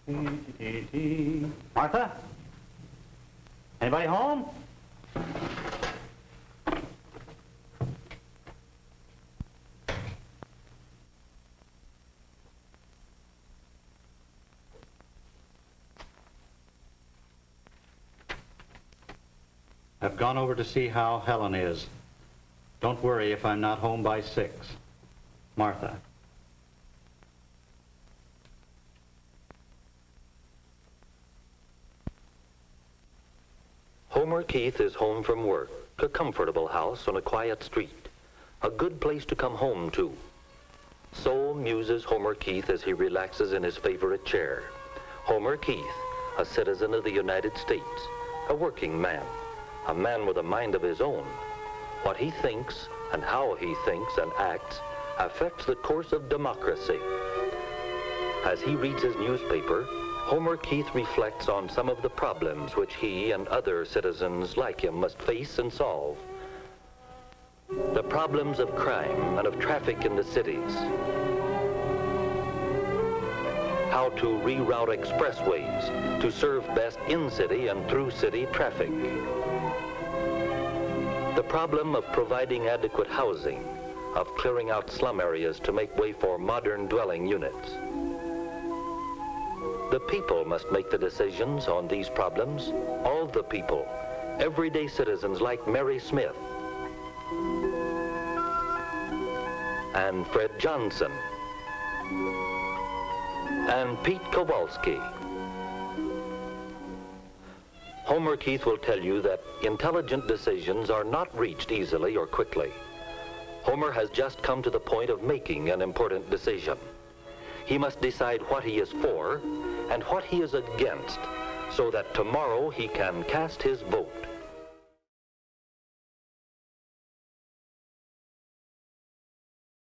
Martha? Anybody home? I've gone over to see how Helen is. Don't worry if I'm not home by 6. Martha. Homer Keith is home from work, a comfortable house on a quiet street, a good place to come home to. So muses Homer Keith as he relaxes in his favorite chair. Homer Keith, a citizen of the United States, a working man, a man with a mind of his own. What he thinks and how he thinks and acts affects the course of democracy. As he reads his newspaper, Homer Keith reflects on some of the problems which he and other citizens like him must face and solve. The problems of crime and of traffic in the cities. How to reroute expressways to serve best in-city and through-city traffic. The problem of providing adequate housing, of clearing out slum areas to make way for modern dwelling units. The people must make the decisions on these problems, all the people, everyday citizens like Mary Smith and Fred Johnson and Pete Kowalski. Homer Keith will tell you that intelligent decisions are not reached easily or quickly. Homer has just come to the point of making an important decision. He must decide what he is for and what he is against, so that tomorrow he can cast his vote.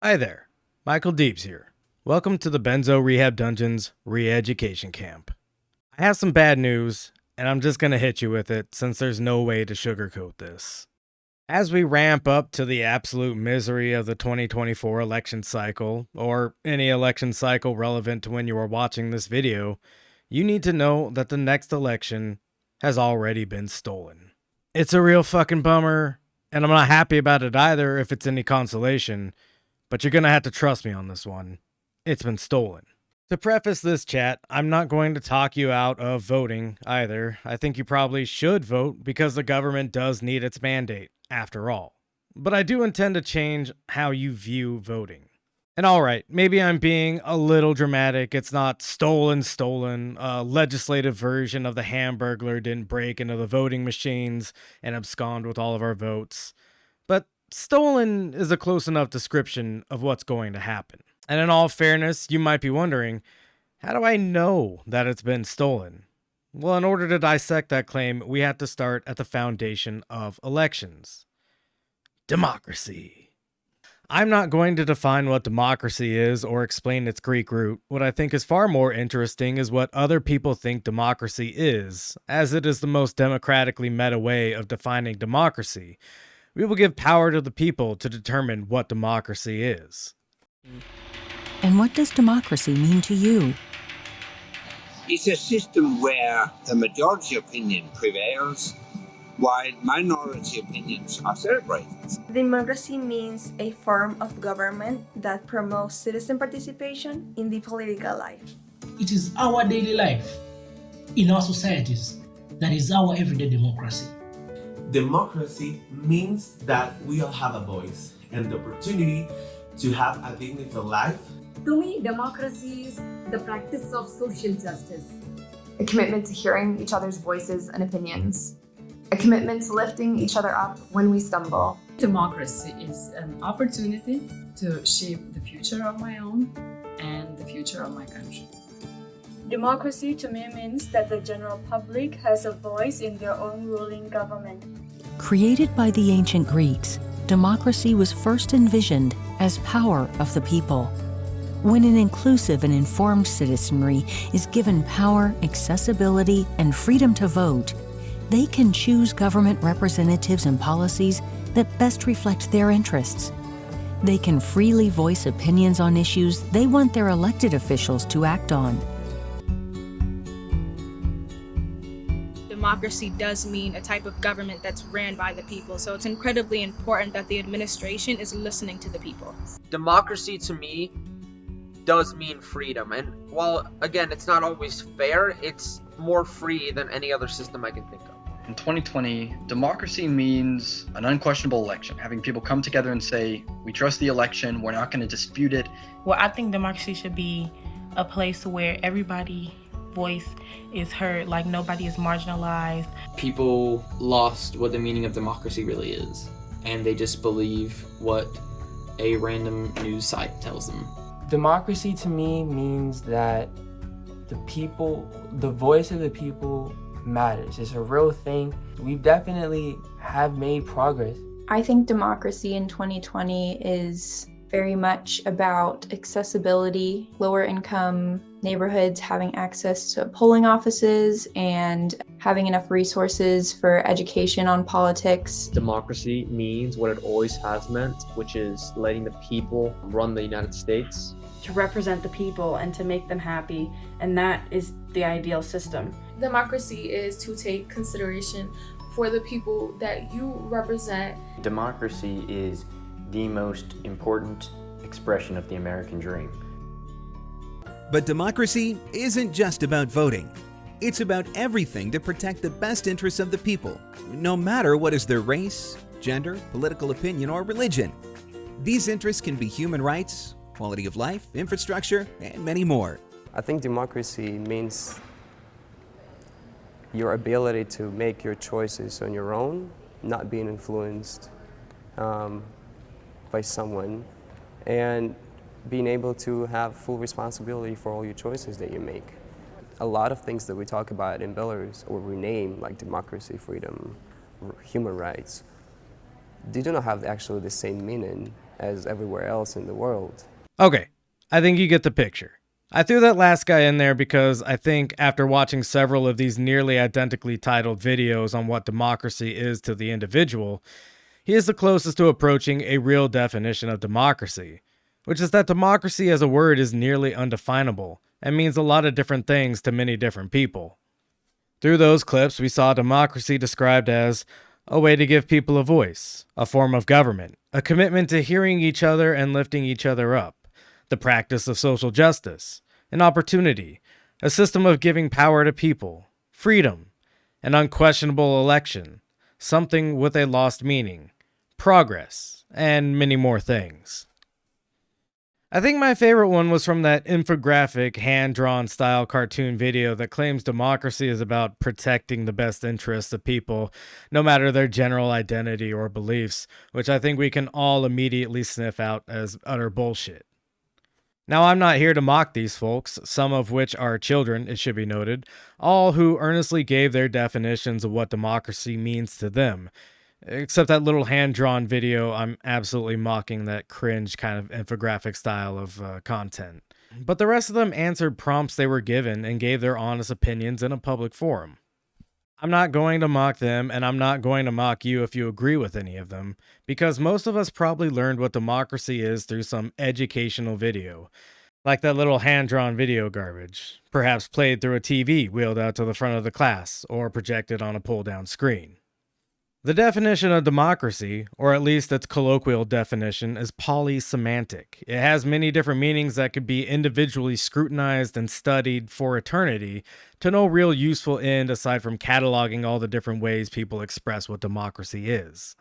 Hi there, Michael Deeps here. Welcome to the Benzo Rehab Dungeons Re-Education Camp. I have some bad news, and I'm just going to hit you with it since there's no way to sugarcoat this. As we ramp up to the absolute misery of the 2024 election cycle, or any election cycle relevant to when you are watching this video, you need to know that the next election has already been stolen. It's a real fucking bummer, and I'm not happy about it either if it's any consolation, but you're gonna have to trust me on this one. It's been stolen. To preface this chat, I'm not going to talk you out of voting either. I think you probably should vote because the government does need its mandate, after all. But I do intend to change how you view voting. And alright, maybe I'm being a little dramatic. It's not stolen. A legislative version of the Hamburglar didn't break into the voting machines and abscond with all of our votes. But stolen is a close enough description of what's going to happen. And in all fairness, you might be wondering, how do I know that it's been stolen? Well, in order to dissect that claim, we have to start at the foundation of elections. Democracy. I'm not going to define what democracy is or explain its Greek root. What I think is far more interesting is what other people think democracy is, as it is the most democratically meta way of defining democracy. We will give power to the people to determine what democracy is. And what does democracy mean to you? It's a system where the majority opinion prevails, while minority opinions are celebrated. Democracy means a form of government that promotes citizen participation in the political life. It is our daily life in our societies that is our everyday democracy. Democracy means that we all have a voice and the opportunity to have a dignified life. To me, democracy is the practice of social justice. A commitment to hearing each other's voices and opinions. A commitment to lifting each other up when we stumble. Democracy is an opportunity to shape the future of my own and the future of my country. Democracy to me means that the general public has a voice in their own ruling government. Created by the ancient Greeks, democracy was first envisioned as power of the people. When an inclusive and informed citizenry is given power, accessibility, and freedom to vote, they can choose government representatives and policies that best reflect their interests. They can freely voice opinions on issues they want their elected officials to act on. democracy does mean a type of government that's ran by the people. So it's incredibly important that the administration is listening to the people. Democracy to me does mean freedom. And while, again, it's not always fair, it's more free than any other system I can think of. In 2020, democracy means an unquestionable election, having people come together and say, we trust the election, we're not going to dispute it. Well, I think democracy should be a place where everybody's voice is heard, like nobody is marginalized. People lost what the meaning of democracy really is, and they just believe what a random news site tells them. Democracy to me means that the voice of the people matters. It's a real thing. We definitely have made progress. I think democracy in 2020 is very much about accessibility, lower income neighborhoods having access to polling offices and having enough resources for education on politics. Democracy means what it always has meant, which is letting the people run the United States. To represent the people and to make them happy, and that is the ideal system. Democracy is to take consideration for the people that you represent. Democracy is the most important expression of the American dream. But democracy isn't just about voting. It's about everything to protect the best interests of the people, no matter what is their race, gender, political opinion, or religion. These interests can be human rights, quality of life, infrastructure, and many more. I think democracy means your ability to make your choices on your own, not being influenced by someone, and being able to have full responsibility for all your choices that you make. A lot of things that we talk about in Belarus, or we name like democracy, freedom, human rights, they do not have actually the same meaning as everywhere else in the world. Okay, I think you get the picture. I threw that last guy in there because I think after watching several of these nearly identically titled videos on what democracy is to the individual, he is the closest to approaching a real definition of democracy, which is that democracy as a word is nearly undefinable and means a lot of different things to many different people. Through those clips, we saw democracy described as a way to give people a voice, a form of government, a commitment to hearing each other and lifting each other up, the practice of social justice, an opportunity, a system of giving power to people, freedom, an unquestionable election, something with a lost meaning, progress, and many more things. I think my favorite one was from that infographic, hand-drawn style cartoon video that claims democracy is about protecting the best interests of people, no matter their general identity or beliefs, which I think we can all immediately sniff out as utter bullshit. Now, I'm not here to mock these folks, some of which are children, it should be noted, all who earnestly gave their definitions of what democracy means to them. Except that little hand-drawn video, I'm absolutely mocking that cringe kind of infographic style of content. But the rest of them answered prompts they were given and gave their honest opinions in a public forum. I'm not going to mock them, and I'm not going to mock you if you agree with any of them, because most of us probably learned what democracy is through some educational video, like that little hand-drawn video garbage, perhaps played through a TV wheeled out to the front of the class, or projected on a pull-down screen. The definition of democracy, or at least its colloquial definition, is polysemantic. It has many different meanings that could be individually scrutinized and studied for eternity to no real useful end aside from cataloging all the different ways people express what democracy is.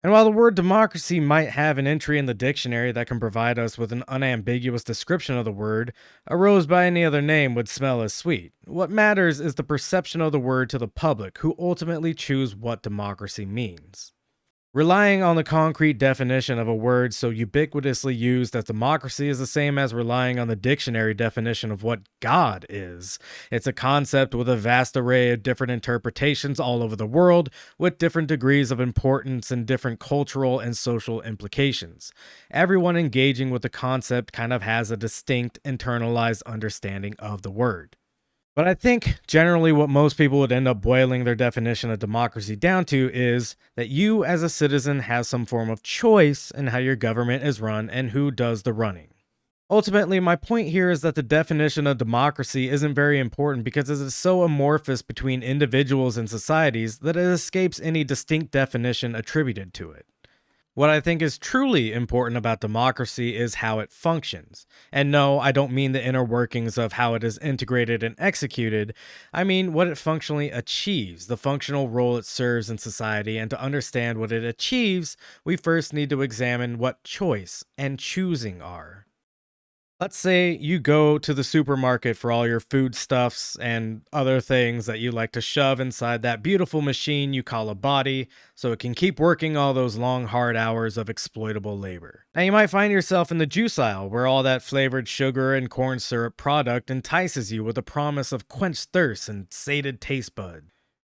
And while the word democracy might have an entry in the dictionary that can provide us with an unambiguous description of the word, a rose by any other name would smell as sweet. What matters is the perception of the word to the public, who ultimately choose what democracy means. Relying on the concrete definition of a word so ubiquitously used as democracy is the same as relying on the dictionary definition of what God is. It's a concept with a vast array of different interpretations all over the world, with different degrees of importance and different cultural and social implications. Everyone engaging with the concept kind of has a distinct internalized understanding of the word. But I think generally what most people would end up boiling their definition of democracy down to is that you as a citizen have some form of choice in how your government is run and who does the running. Ultimately, my point here is that the definition of democracy isn't very important because it is so amorphous between individuals and societies that it escapes any distinct definition attributed to it. What I think is truly important about democracy is how it functions. And no, I don't mean the inner workings of how it is integrated and executed. I mean what it functionally achieves, the functional role it serves in society. And to understand what it achieves, we first need to examine what choice and choosing are. Let's say you go to the supermarket for all your foodstuffs and other things that you like to shove inside that beautiful machine you call a body so it can keep working all those long, hard hours of exploitable labor. Now, you might find yourself in the juice aisle where all that flavored sugar and corn syrup product entices you with the promise of quenched thirst and sated taste bud.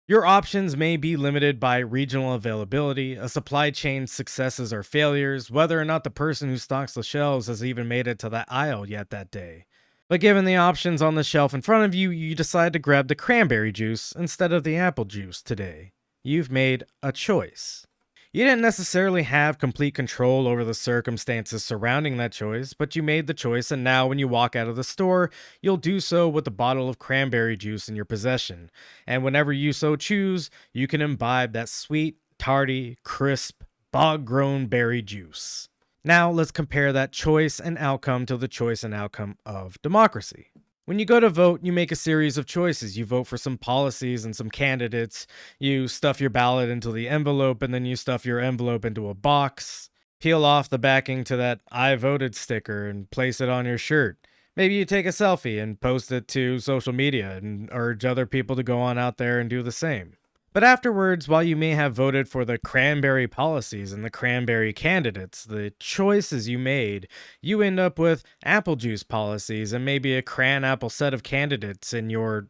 Your options may be limited by regional availability, a supply chain's successes or failures, whether or not the person who stocks the shelves has even made it to that aisle yet that day. But given the options on the shelf in front of you, you decide to grab the cranberry juice instead of the apple juice today. You've made a choice. You didn't necessarily have complete control over the circumstances surrounding that choice, but you made the choice, and now when you walk out of the store, you'll do so with a bottle of cranberry juice in your possession. And whenever you so choose, you can imbibe that sweet, tarty, crisp, bog-grown berry juice. Now let's compare that choice and outcome to the choice and outcome of democracy. When you go to vote, you make a series of choices. You vote for some policies and some candidates. You stuff your ballot into the envelope, and then you stuff your envelope into a box. Peel off the backing to that I voted sticker and place it on your shirt. Maybe you take a selfie and post it to social media and urge other people to go on out there and do the same. But afterwards, while you may have voted for the cranberry policies and the cranberry candidates, the choices you made, you end up with apple juice policies and maybe a cran apple set of candidates in your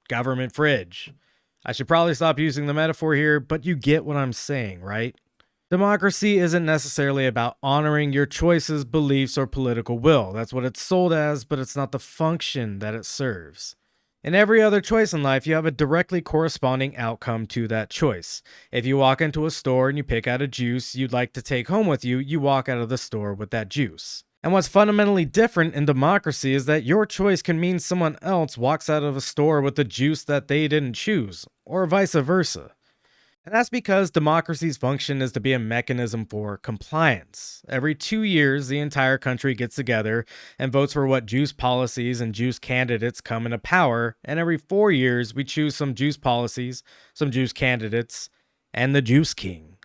government fridge. I should probably stop using the metaphor here, but you get what I'm saying, right? Democracy isn't necessarily about honoring your choices, beliefs, or political will. That's what it's sold as, but it's not the function that it serves. In every other choice in life, you have a directly corresponding outcome to that choice. If you walk into a store and you pick out a juice you'd like to take home with you, you walk out of the store with that juice. And what's fundamentally different in democracy is that your choice can mean someone else walks out of a store with the juice that they didn't choose, or vice versa. And that's because democracy's function is to be a mechanism for compliance. Every 2 years, the entire country gets together and votes for what juice policies and juice candidates come into power, and every 4 years, we choose some juice policies, some juice candidates, and the juice king,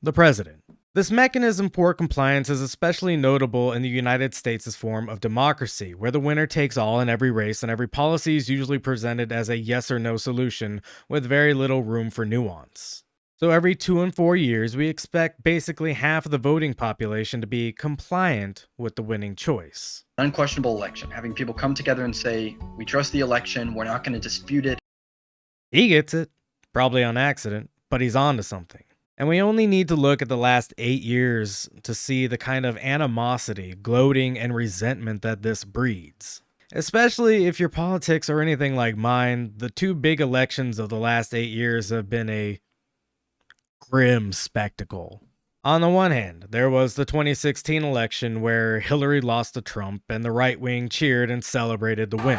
the president. This mechanism for compliance is especially notable in the United States' form of democracy, where the winner takes all in every race and every policy is usually presented as a yes or no solution with very little room for nuance. So every 2 and 4 years, we expect basically half of the voting population to be compliant with the winning choice. Unquestionable election, having people come together and say, we trust the election, we're not going to dispute it. He gets it, probably on accident, but he's on to something. And we only need to look at the last 8 years to see the kind of animosity, gloating, and resentment that this breeds. Especially if your politics are anything like mine, the 2 big elections of the last 8 years have been a grim spectacle. On the one hand, there was the 2016 election where Hillary lost to Trump and the right wing cheered and celebrated the win.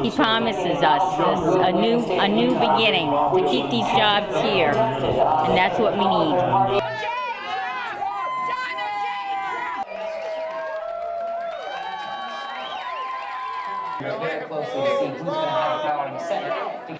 He promises us a new beginning to keep these jobs here, and that's what we need. Very closely to see who's going to have power in the Senate.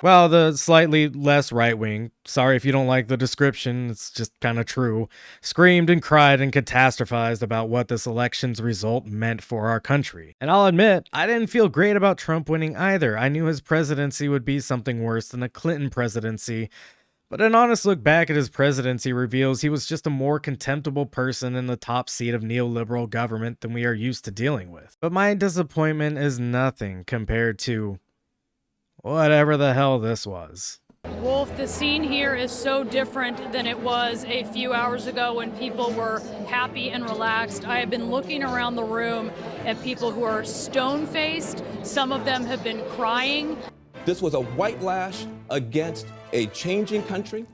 Well, the slightly less right-wing, sorry if you don't like the description, it's just kind of true, screamed and cried and catastrophized about what this election's result meant for our country. And I'll admit, I didn't feel great about Trump winning either. I knew his presidency would be something worse than a Clinton presidency, but an honest look back at his presidency reveals he was just a more contemptible person in the top seat of neoliberal government than we are used to dealing with. But my disappointment is nothing compared to whatever the hell this was. Wolf, the scene here is so different than it was a few hours ago when people were happy and relaxed. I have been looking around the room at people who are stone-faced. Some of them have been crying. This was a white lash against a changing country.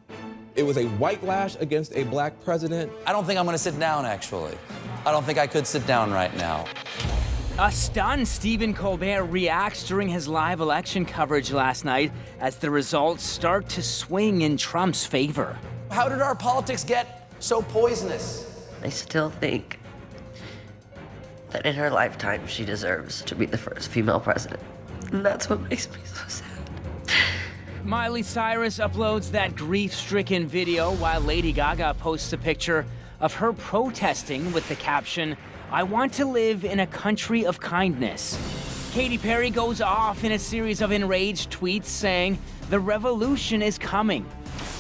It was a white lash against a black president. I don't think I'm going to sit down, actually. I don't think I could sit down right now. A stunned Stephen Colbert reacts during his live election coverage last night as the results start to swing in Trump's favor. How did our politics get so poisonous? I still think that in her lifetime she deserves to be the first female president. And that's what makes me so sad. Miley Cyrus uploads that grief-stricken video while Lady Gaga posts a picture of her protesting with the caption, "I want to live in a country of kindness." Katy Perry goes off in a series of enraged tweets saying, "The revolution is coming."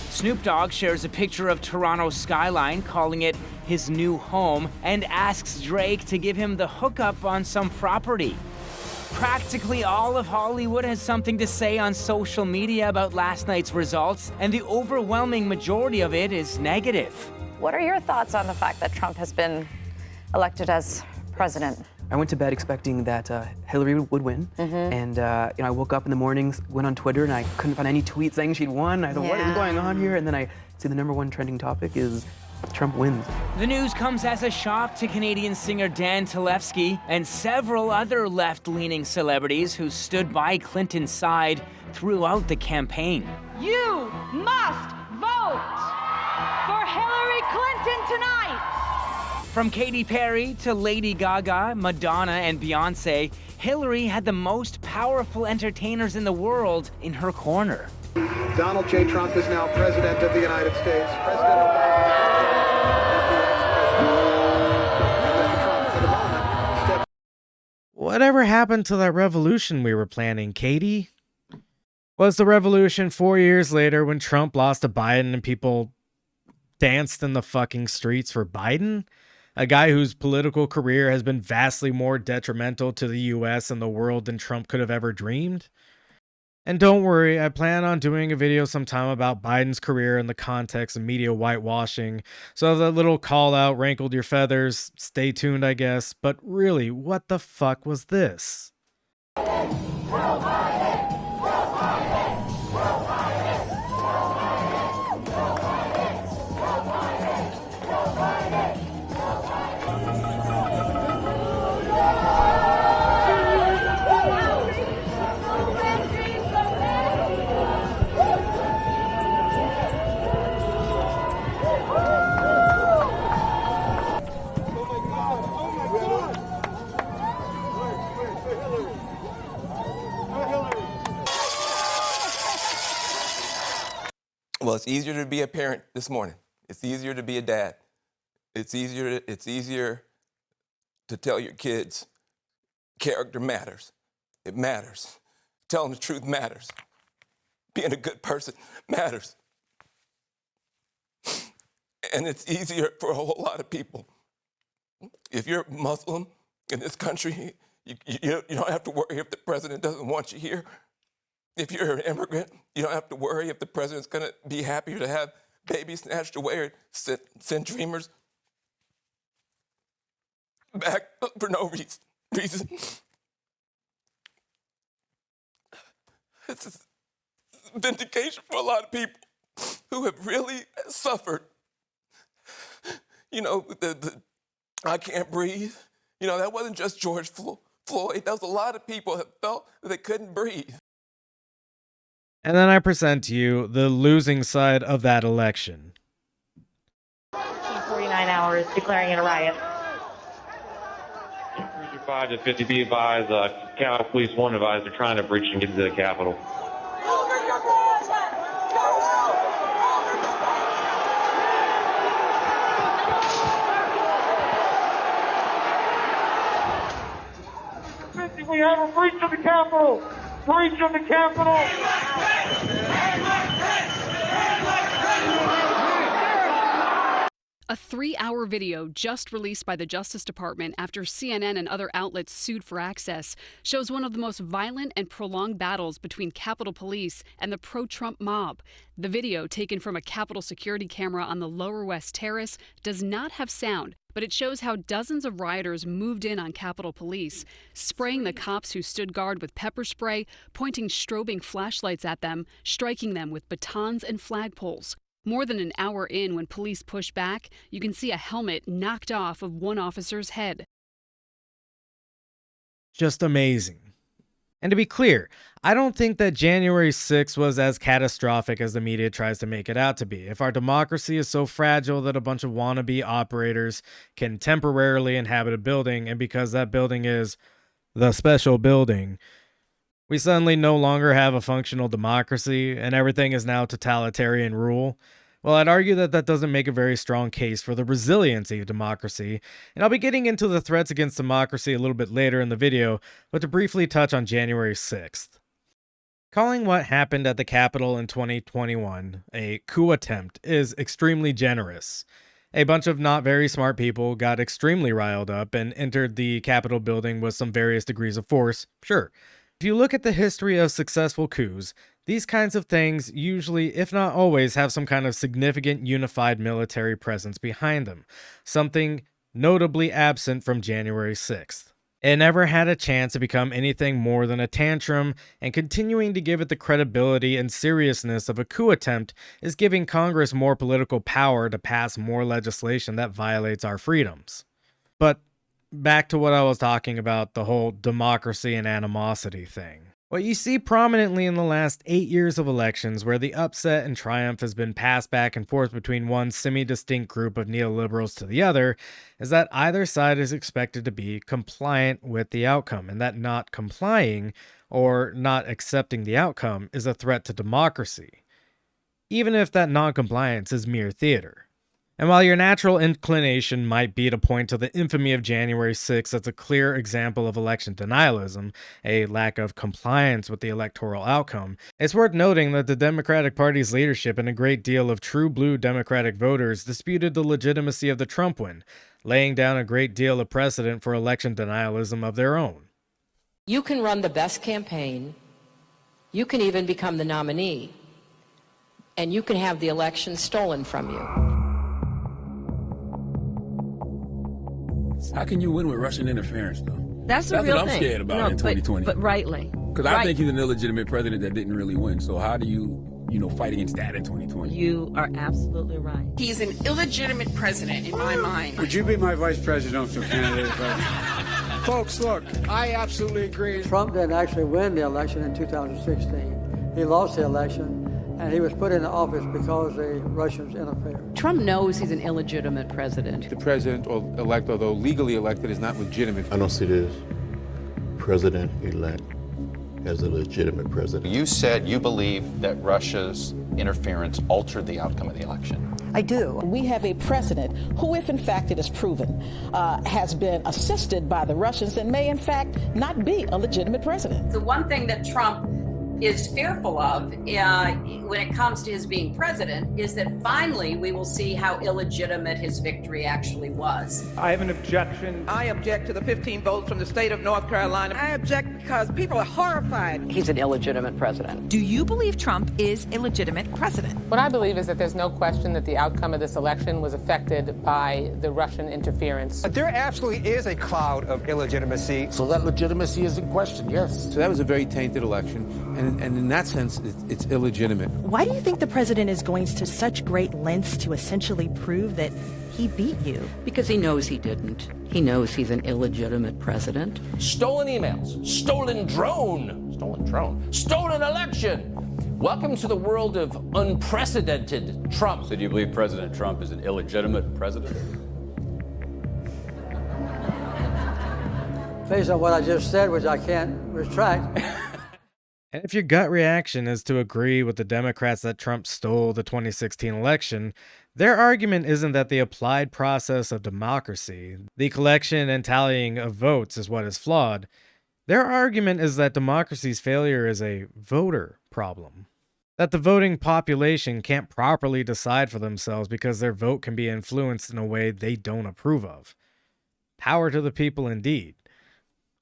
Snoop Dogg shares a picture of Toronto's skyline, calling it his new home, and asks Drake to give him the hookup on some property. Practically all of Hollywood has something to say on social media about last night's results, and the overwhelming majority of it is negative. What are your thoughts on the fact that Trump has been elected as president? I went to bed expecting that Hillary would win, and I woke up in the mornings, went on Twitter, and I couldn't find any tweets saying she'd won. I thought, what is going on here? And then I see the #1 trending topic is Trump wins. The news comes as a shock to Canadian singer Dan Telefsky and several other left-leaning celebrities who stood by Clinton's side throughout the campaign. You must vote for Hillary Clinton tonight! From Katy Perry to Lady Gaga, Madonna, and Beyonce, Hillary had the most powerful entertainers in the world in her corner. Donald J. Trump is now President of the United States. President Obama is the ex-president. And Mr. Trump, for the moment, steps. Whatever happened to that revolution we were planning, Katie? Was the revolution 4 years later when Trump lost to Biden and people danced in the fucking streets for Biden? A guy whose political career has been vastly more detrimental to the US and the world than Trump could have ever dreamed? And don't worry, I plan on doing a video sometime about Biden's career in the context of media whitewashing, so if that little call out rankled your feathers, stay tuned I guess, but really, what the fuck was this? Well, it's easier to be a parent this morning. It's easier to be a dad. It's easier to tell your kids character matters. It matters. Telling the truth matters. Being a good person matters. And it's easier for a whole lot of people. If you're Muslim in this country, you don't have to worry if the president doesn't want you here. If you're an immigrant, you don't have to worry if the president's going to be happier to have babies snatched away or send dreamers back for no reason. This is vindication for a lot of people who have really suffered. You know, the I can't breathe. You know, that wasn't just George Floyd. That was a lot of people that felt that they couldn't breathe. And then I present to you the losing side of that election. 49 hours declaring it a riot. 5 to 50 be advised, Capitol Police 1 advised they're trying to breach and get into the Capitol. have a breach of the Capitol! Breach of the Capitol! A 3-hour video just released by the Justice Department after CNN and other outlets sued for access shows one of the most violent and prolonged battles between Capitol Police and the pro-Trump mob. The video, taken from a Capitol security camera on the Lower West Terrace, does not have sound, but it shows how dozens of rioters moved in on Capitol Police, spraying the cops who stood guard with pepper spray, pointing strobing flashlights at them, striking them with batons and flagpoles. More than an hour in, when police push back, you can see a helmet knocked off of one officer's head. Just amazing. And to be clear, I don't think that January 6th was as catastrophic as the media tries to make it out to be. If our democracy is so fragile that a bunch of wannabe operators can temporarily inhabit a building, and because that building is the special building, we suddenly no longer have a functional democracy and everything is now totalitarian rule, well, I'd argue that that doesn't make a very strong case for the resiliency of democracy, and I'll be getting into the threats against democracy a little bit later in the video, but to briefly touch on January 6th. Calling what happened at the Capitol in 2021 a coup attempt is extremely generous. A bunch of not very smart people got extremely riled up and entered the Capitol building with some various degrees of force, sure. If you look at the history of successful coups, these kinds of things usually, if not always, have some kind of significant unified military presence behind them, something notably absent from January 6th. It never had a chance to become anything more than a tantrum, and continuing to give it the credibility and seriousness of a coup attempt is giving Congress more political power to pass more legislation that violates our freedoms. But back to what I was talking about, the whole democracy and animosity thing. What you see prominently in the last 8 years of elections, where the upset and triumph has been passed back and forth between one semi-distinct group of neoliberals to the other, is that either side is expected to be compliant with the outcome, and that not complying or not accepting the outcome is a threat to democracy, even if that non-compliance is mere theater. And while your natural inclination might be to point to the infamy of January 6th as a clear example of election denialism, a lack of compliance with the electoral outcome, it's worth noting that the Democratic Party's leadership and a great deal of true blue Democratic voters disputed the legitimacy of the Trump win, laying down a great deal of precedent for election denialism of their own. You can run the best campaign, you can even become the nominee, and you can have the election stolen from you. How can you win with Russian interference, though? That's what real I'm thing. scared about in 2020. But rightly. Because I think he's an illegitimate president that didn't really win. So how do you fight against that in 2020? You are absolutely right. He's an illegitimate president in my mind. Would you be my vice presidential candidate? Folks, look, I absolutely agree. Trump didn't actually win the election in 2016. He lost the election, and he was put into office because the Russians interfered. Trump knows he's an illegitimate president. The president-elect, although legally elected, is not legitimate. I don't see this president-elect as a legitimate president. You said you believe that Russia's interference altered the outcome of the election. I do. We have a president who, if in fact it is proven, has been assisted by the Russians and may in fact not be a legitimate president. The one thing that Trump is fearful of when it comes to his being president is that finally we will see how illegitimate his victory actually was. I have an objection. I object to the 15 votes from the state of North Carolina. I object because people are horrified. He's an illegitimate president. Do you believe Trump is a legitimate president? What I believe is that there's no question that the outcome of this election was affected by the Russian interference. There absolutely is a cloud of illegitimacy. So that legitimacy is in question, yes. So that was a very tainted election, and in that sense, it's illegitimate. Why do you think the president is going to such great lengths to essentially prove that he beat you? Because he knows he didn't. He knows he's an illegitimate president. Stolen emails, stolen drone, stolen election. Welcome to the world of unprecedented Trump. So do you believe President Trump is an illegitimate president? Based on what I just said, which I can't retract. And if your gut reaction is to agree with the Democrats that Trump stole the 2016 election, their argument isn't that the applied process of democracy, the collection and tallying of votes, is what is flawed. Their argument is that democracy's failure is a voter problem. That the voting population can't properly decide for themselves because their vote can be influenced in a way they don't approve of. Power to the people indeed.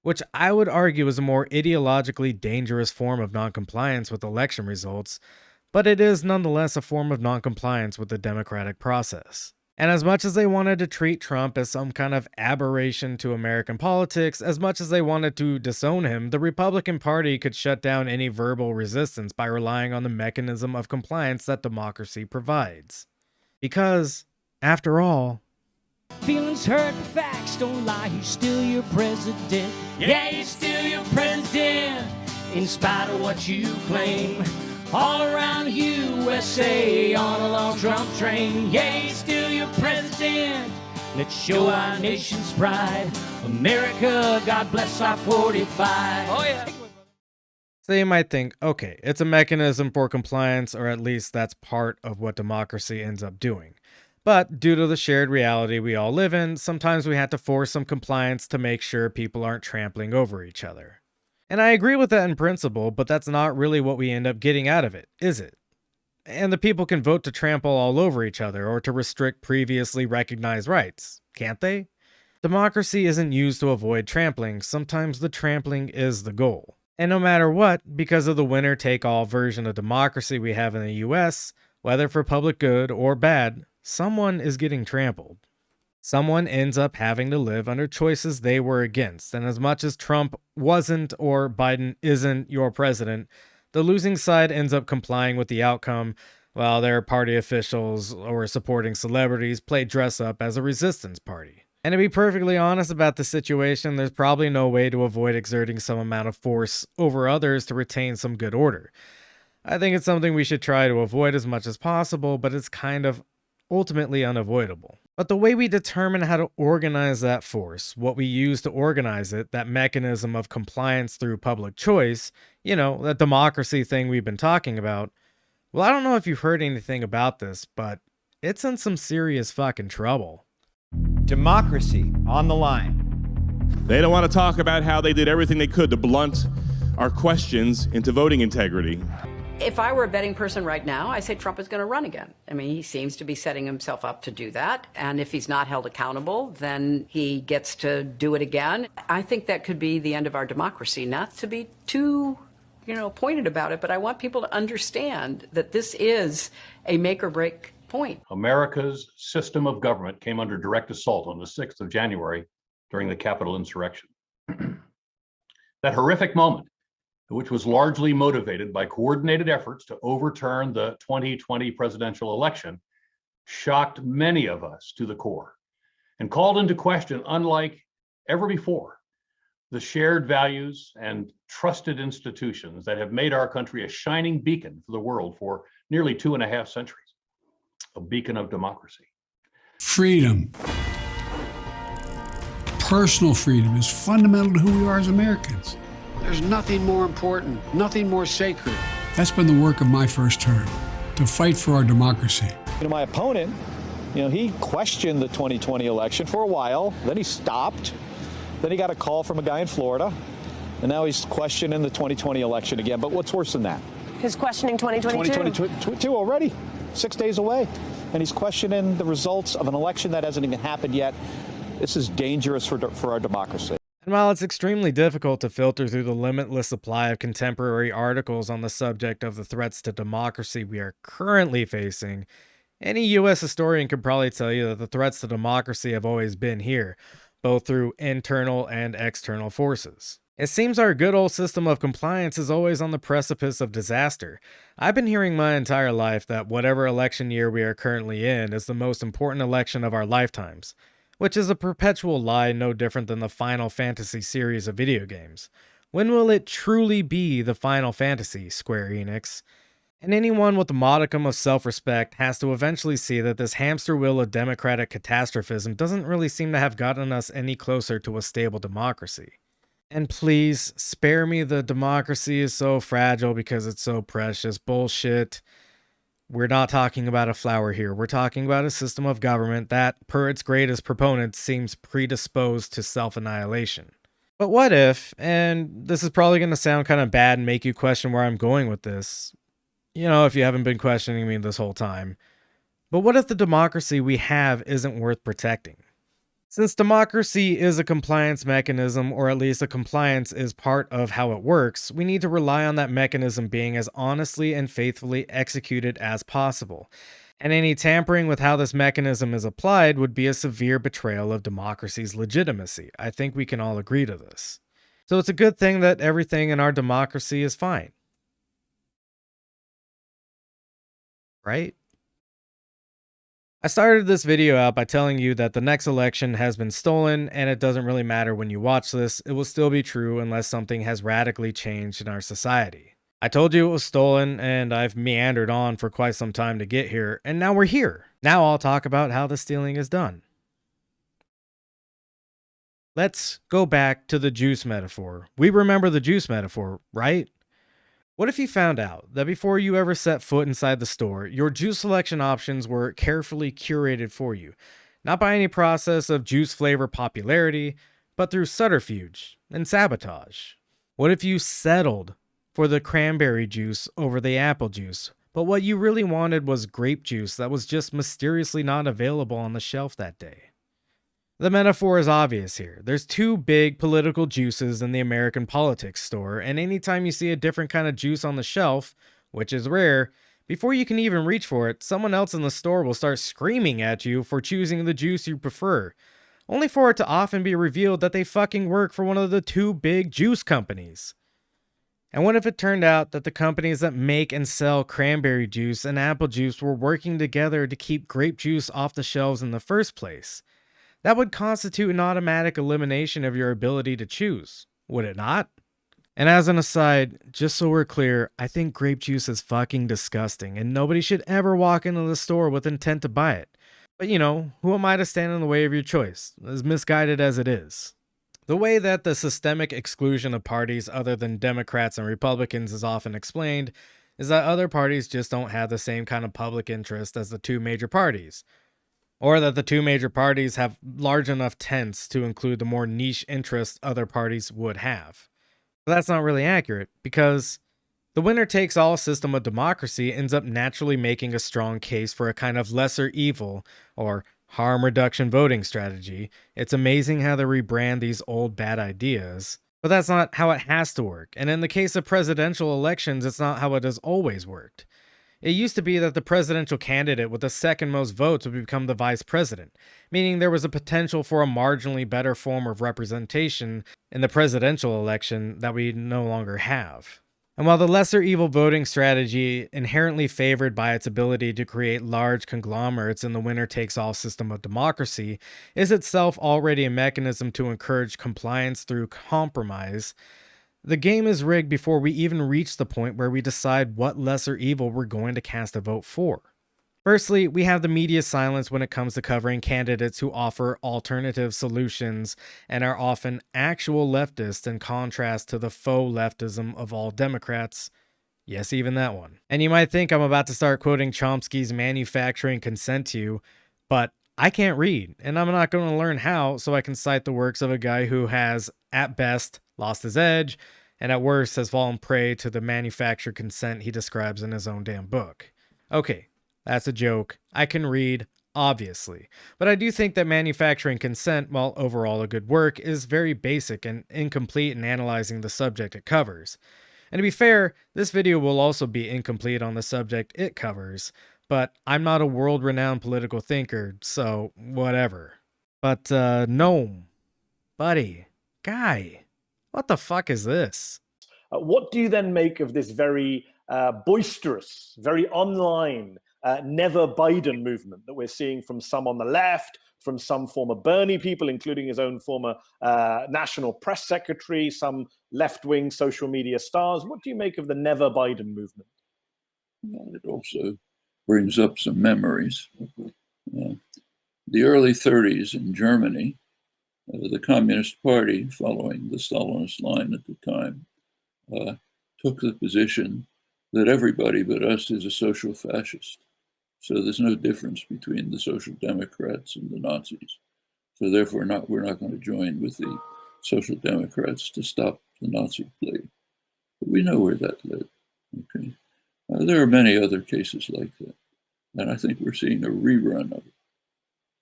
Which I would argue is a more ideologically dangerous form of noncompliance with election results, but it is nonetheless a form of noncompliance with the democratic process. And as much as they wanted to treat Trump as some kind of aberration to American politics, as much as they wanted to disown him, the Republican Party could shut down any verbal resistance by relying on the mechanism of compliance that democracy provides. Because, after all, feelings hurt, the facts don't lie, he's still your president. Yeah, he's still your president, in spite of what you claim. All around the USA on a long Trump train. Yeah, he's still your president. Let's show our nation's pride. America, God bless our 45. Oh yeah. So you might think, okay, it's a mechanism for compliance, or at least that's part of what democracy ends up doing. But due to the shared reality we all live in, sometimes we have to force some compliance to make sure people aren't trampling over each other. And I agree with that in principle, but that's not really what we end up getting out of it, is it? And the people can vote to trample all over each other or to restrict previously recognized rights, can't they? Democracy isn't used to avoid trampling, sometimes the trampling is the goal. And no matter what, because of the winner-take-all version of democracy we have in the US, whether for public good or bad, someone is getting trampled. Someone ends up having to live under choices they were against, and as much as Trump wasn't or Biden isn't your president, the losing side ends up complying with the outcome while their party officials or supporting celebrities play dress up as a resistance party. And to be perfectly honest about the situation, there's probably no way to avoid exerting some amount of force over others to retain some good order. I think it's something we should try to avoid as much as possible, but it's kind of ultimately unavoidable. But the way we determine how to organize that force, what we use to organize it, that mechanism of compliance through public choice, that democracy thing we've been talking about, well, I don't know if you've heard anything about this, but it's in some serious fucking trouble. Democracy on the line. They don't want to talk about how they did everything they could to blunt our questions into voting integrity. If I were a betting person right now, I say Trump is going to run again. I mean, he seems to be setting himself up to do that. And if he's not held accountable, then he gets to do it again. I think that could be the end of our democracy. Not to be too, pointed about it, but I want people to understand that this is a make or break point. America's system of government came under direct assault on the 6th of January during the Capitol insurrection. That horrific moment, which was largely motivated by coordinated efforts to overturn the 2020 presidential election, shocked many of us to the core and called into question, unlike ever before, the shared values and trusted institutions that have made our country a shining beacon for the world for nearly 2.5 centuries, a beacon of democracy. Freedom, personal freedom, is fundamental to who we are as Americans. There's nothing more important, nothing more sacred. That's been the work of my first term, to fight for our democracy. My opponent, he questioned the 2020 election for a while, then he stopped, then he got a call from a guy in Florida, and now he's questioning the 2020 election again. But what's worse than that? He's questioning 2022. 2022 already, 6 days away, and he's questioning the results of an election that hasn't even happened yet. This is dangerous for our democracy. And while it's extremely difficult to filter through the limitless supply of contemporary articles on the subject of the threats to democracy we are currently facing, any U.S. historian could probably tell you that the threats to democracy have always been here, both through internal and external forces. It seems our good old system of compliance is always on the precipice of disaster. I've been hearing my entire life that whatever election year we are currently in is the most important election of our lifetimes, which is a perpetual lie no different than the Final Fantasy series of video games. When will it truly be the Final Fantasy, Square Enix? And anyone with a modicum of self-respect has to eventually see that this hamster wheel of democratic catastrophism doesn't really seem to have gotten us any closer to a stable democracy. And please, spare me the democracy is so fragile because it's so precious bullshit. We're not talking about a flower here. We're talking about a system of government that, per its greatest proponents, seems predisposed to self-annihilation. But what if, and this is probably going to sound kind of bad and make you question where I'm going with this, if you haven't been questioning me this whole time, but what if the democracy we have isn't worth protecting? Since democracy is a compliance mechanism, or at least a compliance is part of how it works, we need to rely on that mechanism being as honestly and faithfully executed as possible. And any tampering with how this mechanism is applied would be a severe betrayal of democracy's legitimacy. I think we can all agree to this. So it's a good thing that everything in our democracy is fine. Right? I started this video out by telling you that the next election has been stolen, and it doesn't really matter when you watch this, it will still be true unless something has radically changed in our society. I told you it was stolen, and I've meandered on for quite some time to get here, and now we're here. Now I'll talk about how the stealing is done. Let's go back to the juice metaphor. We remember the juice metaphor, right? What if you found out that before you ever set foot inside the store, your juice selection options were carefully curated for you, not by any process of juice flavor popularity, but through subterfuge and sabotage? What if you settled for the cranberry juice over the apple juice, but what you really wanted was grape juice that was just mysteriously not available on the shelf that day? The metaphor is obvious here. There's two big political juices in the American politics store, and anytime you see a different kind of juice on the shelf, which is rare, before you can even reach for it, someone else in the store will start screaming at you for choosing the juice you prefer, only for it to often be revealed that they fucking work for one of the two big juice companies. And what if it turned out that the companies that make and sell cranberry juice and apple juice were working together to keep grape juice off the shelves in the first place? That would constitute an automatic elimination of your ability to choose, would it not? And as an aside, just so we're clear, I think grape juice is fucking disgusting, and nobody should ever walk into the store with intent to buy it. But who am I to stand in the way of your choice, as misguided as it is? The way that the systemic exclusion of parties other than Democrats and Republicans is often explained is that other parties just don't have the same kind of public interest as the two major parties. Or that the two major parties have large enough tents to include the more niche interests other parties would have. But that's not really accurate, because the winner-takes-all system of democracy ends up naturally making a strong case for a kind of lesser evil, or harm reduction voting strategy. It's amazing how they rebrand these old bad ideas. But that's not how it has to work, and in the case of presidential elections, it's not how it has always worked. It used to be that the presidential candidate with the second most votes would become the vice president, meaning there was a potential for a marginally better form of representation in the presidential election that we no longer have. And while the lesser evil voting strategy, inherently favored by its ability to create large conglomerates in the winner-takes-all system of democracy, is itself already a mechanism to encourage compliance through compromise, the game is rigged before we even reach the point where we decide what lesser evil we're going to cast a vote for. Firstly, we have the media silence when it comes to covering candidates who offer alternative solutions and are often actual leftists in contrast to the faux leftism of all Democrats. Yes, even that one. And you might think I'm about to start quoting Chomsky's manufacturing consent to you, but I can't read, and I'm not going to learn how so I can cite the works of a guy who has, at best, lost his edge, and at worst has fallen prey to the manufactured consent he describes in his own damn book. Okay, that's a joke. I can read, obviously. But I do think that manufacturing consent, while overall a good work, is very basic and incomplete in analyzing the subject it covers. And to be fair, this video will also be incomplete on the subject it covers, but I'm not a world-renowned political thinker, so whatever. But, Gnome, buddy, guy, what the fuck is this? What do you then make of this very boisterous, very online, never Biden movement that we're seeing from some on the left, from some former Bernie people, including his own former national press secretary, some left-wing social media stars? What do you make of the never Biden movement? Well, it also brings up some memories. The early 30s in Germany, the Communist Party, following the Stalinist line at the time, took the position that everybody but us is a social fascist. So there's no difference between the Social Democrats and the Nazis. So therefore, we're not going to join with the Social Democrats to stop the Nazi plague. But we know where that led. Okay, there are many other cases like that, and I think we're seeing a rerun of it.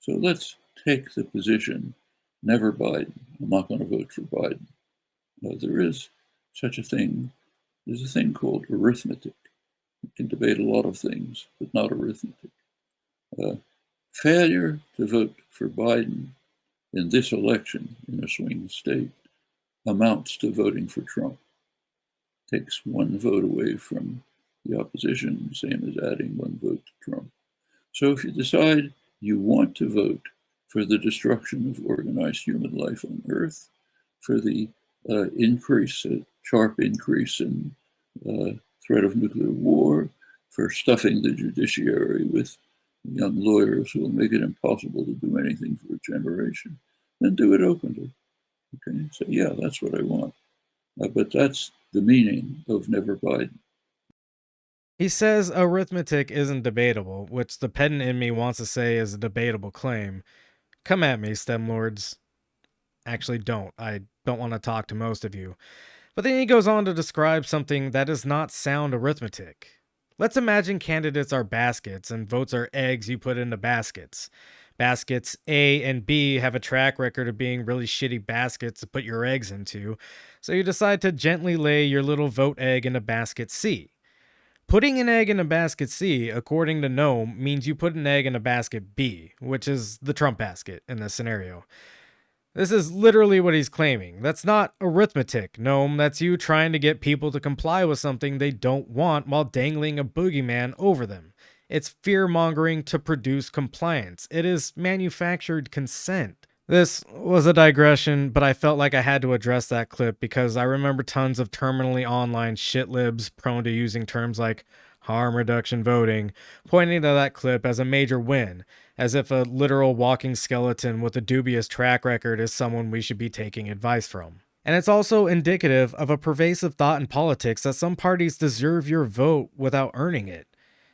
So let's take the position, never Biden. I'm not going to vote for Biden. There is such a thing. There's a thing called arithmetic. You can debate a lot of things, but not arithmetic. Failure to vote for Biden in this election in a swing state amounts to voting for Trump. Takes one vote away from the opposition, same as adding one vote to Trump. So if you decide you want to vote for the destruction of organized human life on Earth, for the sharp increase in threat of nuclear war, for stuffing the judiciary with young lawyers who will make it impossible to do anything for a generation, then do it openly. Okay, so yeah, that's what I want. But that's the meaning of never Biden. He says arithmetic isn't debatable, which the pedant in me wants to say is a debatable claim. Come at me, STEM lords. Actually, don't. I don't want to talk to most of you. But then he goes on to describe something that is not sound arithmetic. Let's imagine candidates are baskets and votes are eggs you put into baskets. Baskets A and B have a track record of being really shitty baskets to put your eggs into, so you decide to gently lay your little vote egg into basket C. Putting an egg in a basket C, according to Noam, means you put an egg in a basket B, which is the Trump basket in this scenario. This is literally what he's claiming. That's not arithmetic, Noam. That's you trying to get people to comply with something they don't want while dangling a boogeyman over them. It's fear-mongering to produce compliance. It is manufactured consent. This was a digression, but I felt like I had to address that clip because I remember tons of terminally online shitlibs prone to using terms like harm reduction voting, pointing to that clip as a major win, as if a literal walking skeleton with a dubious track record is someone we should be taking advice from. And it's also indicative of a pervasive thought in politics that some parties deserve your vote without earning it.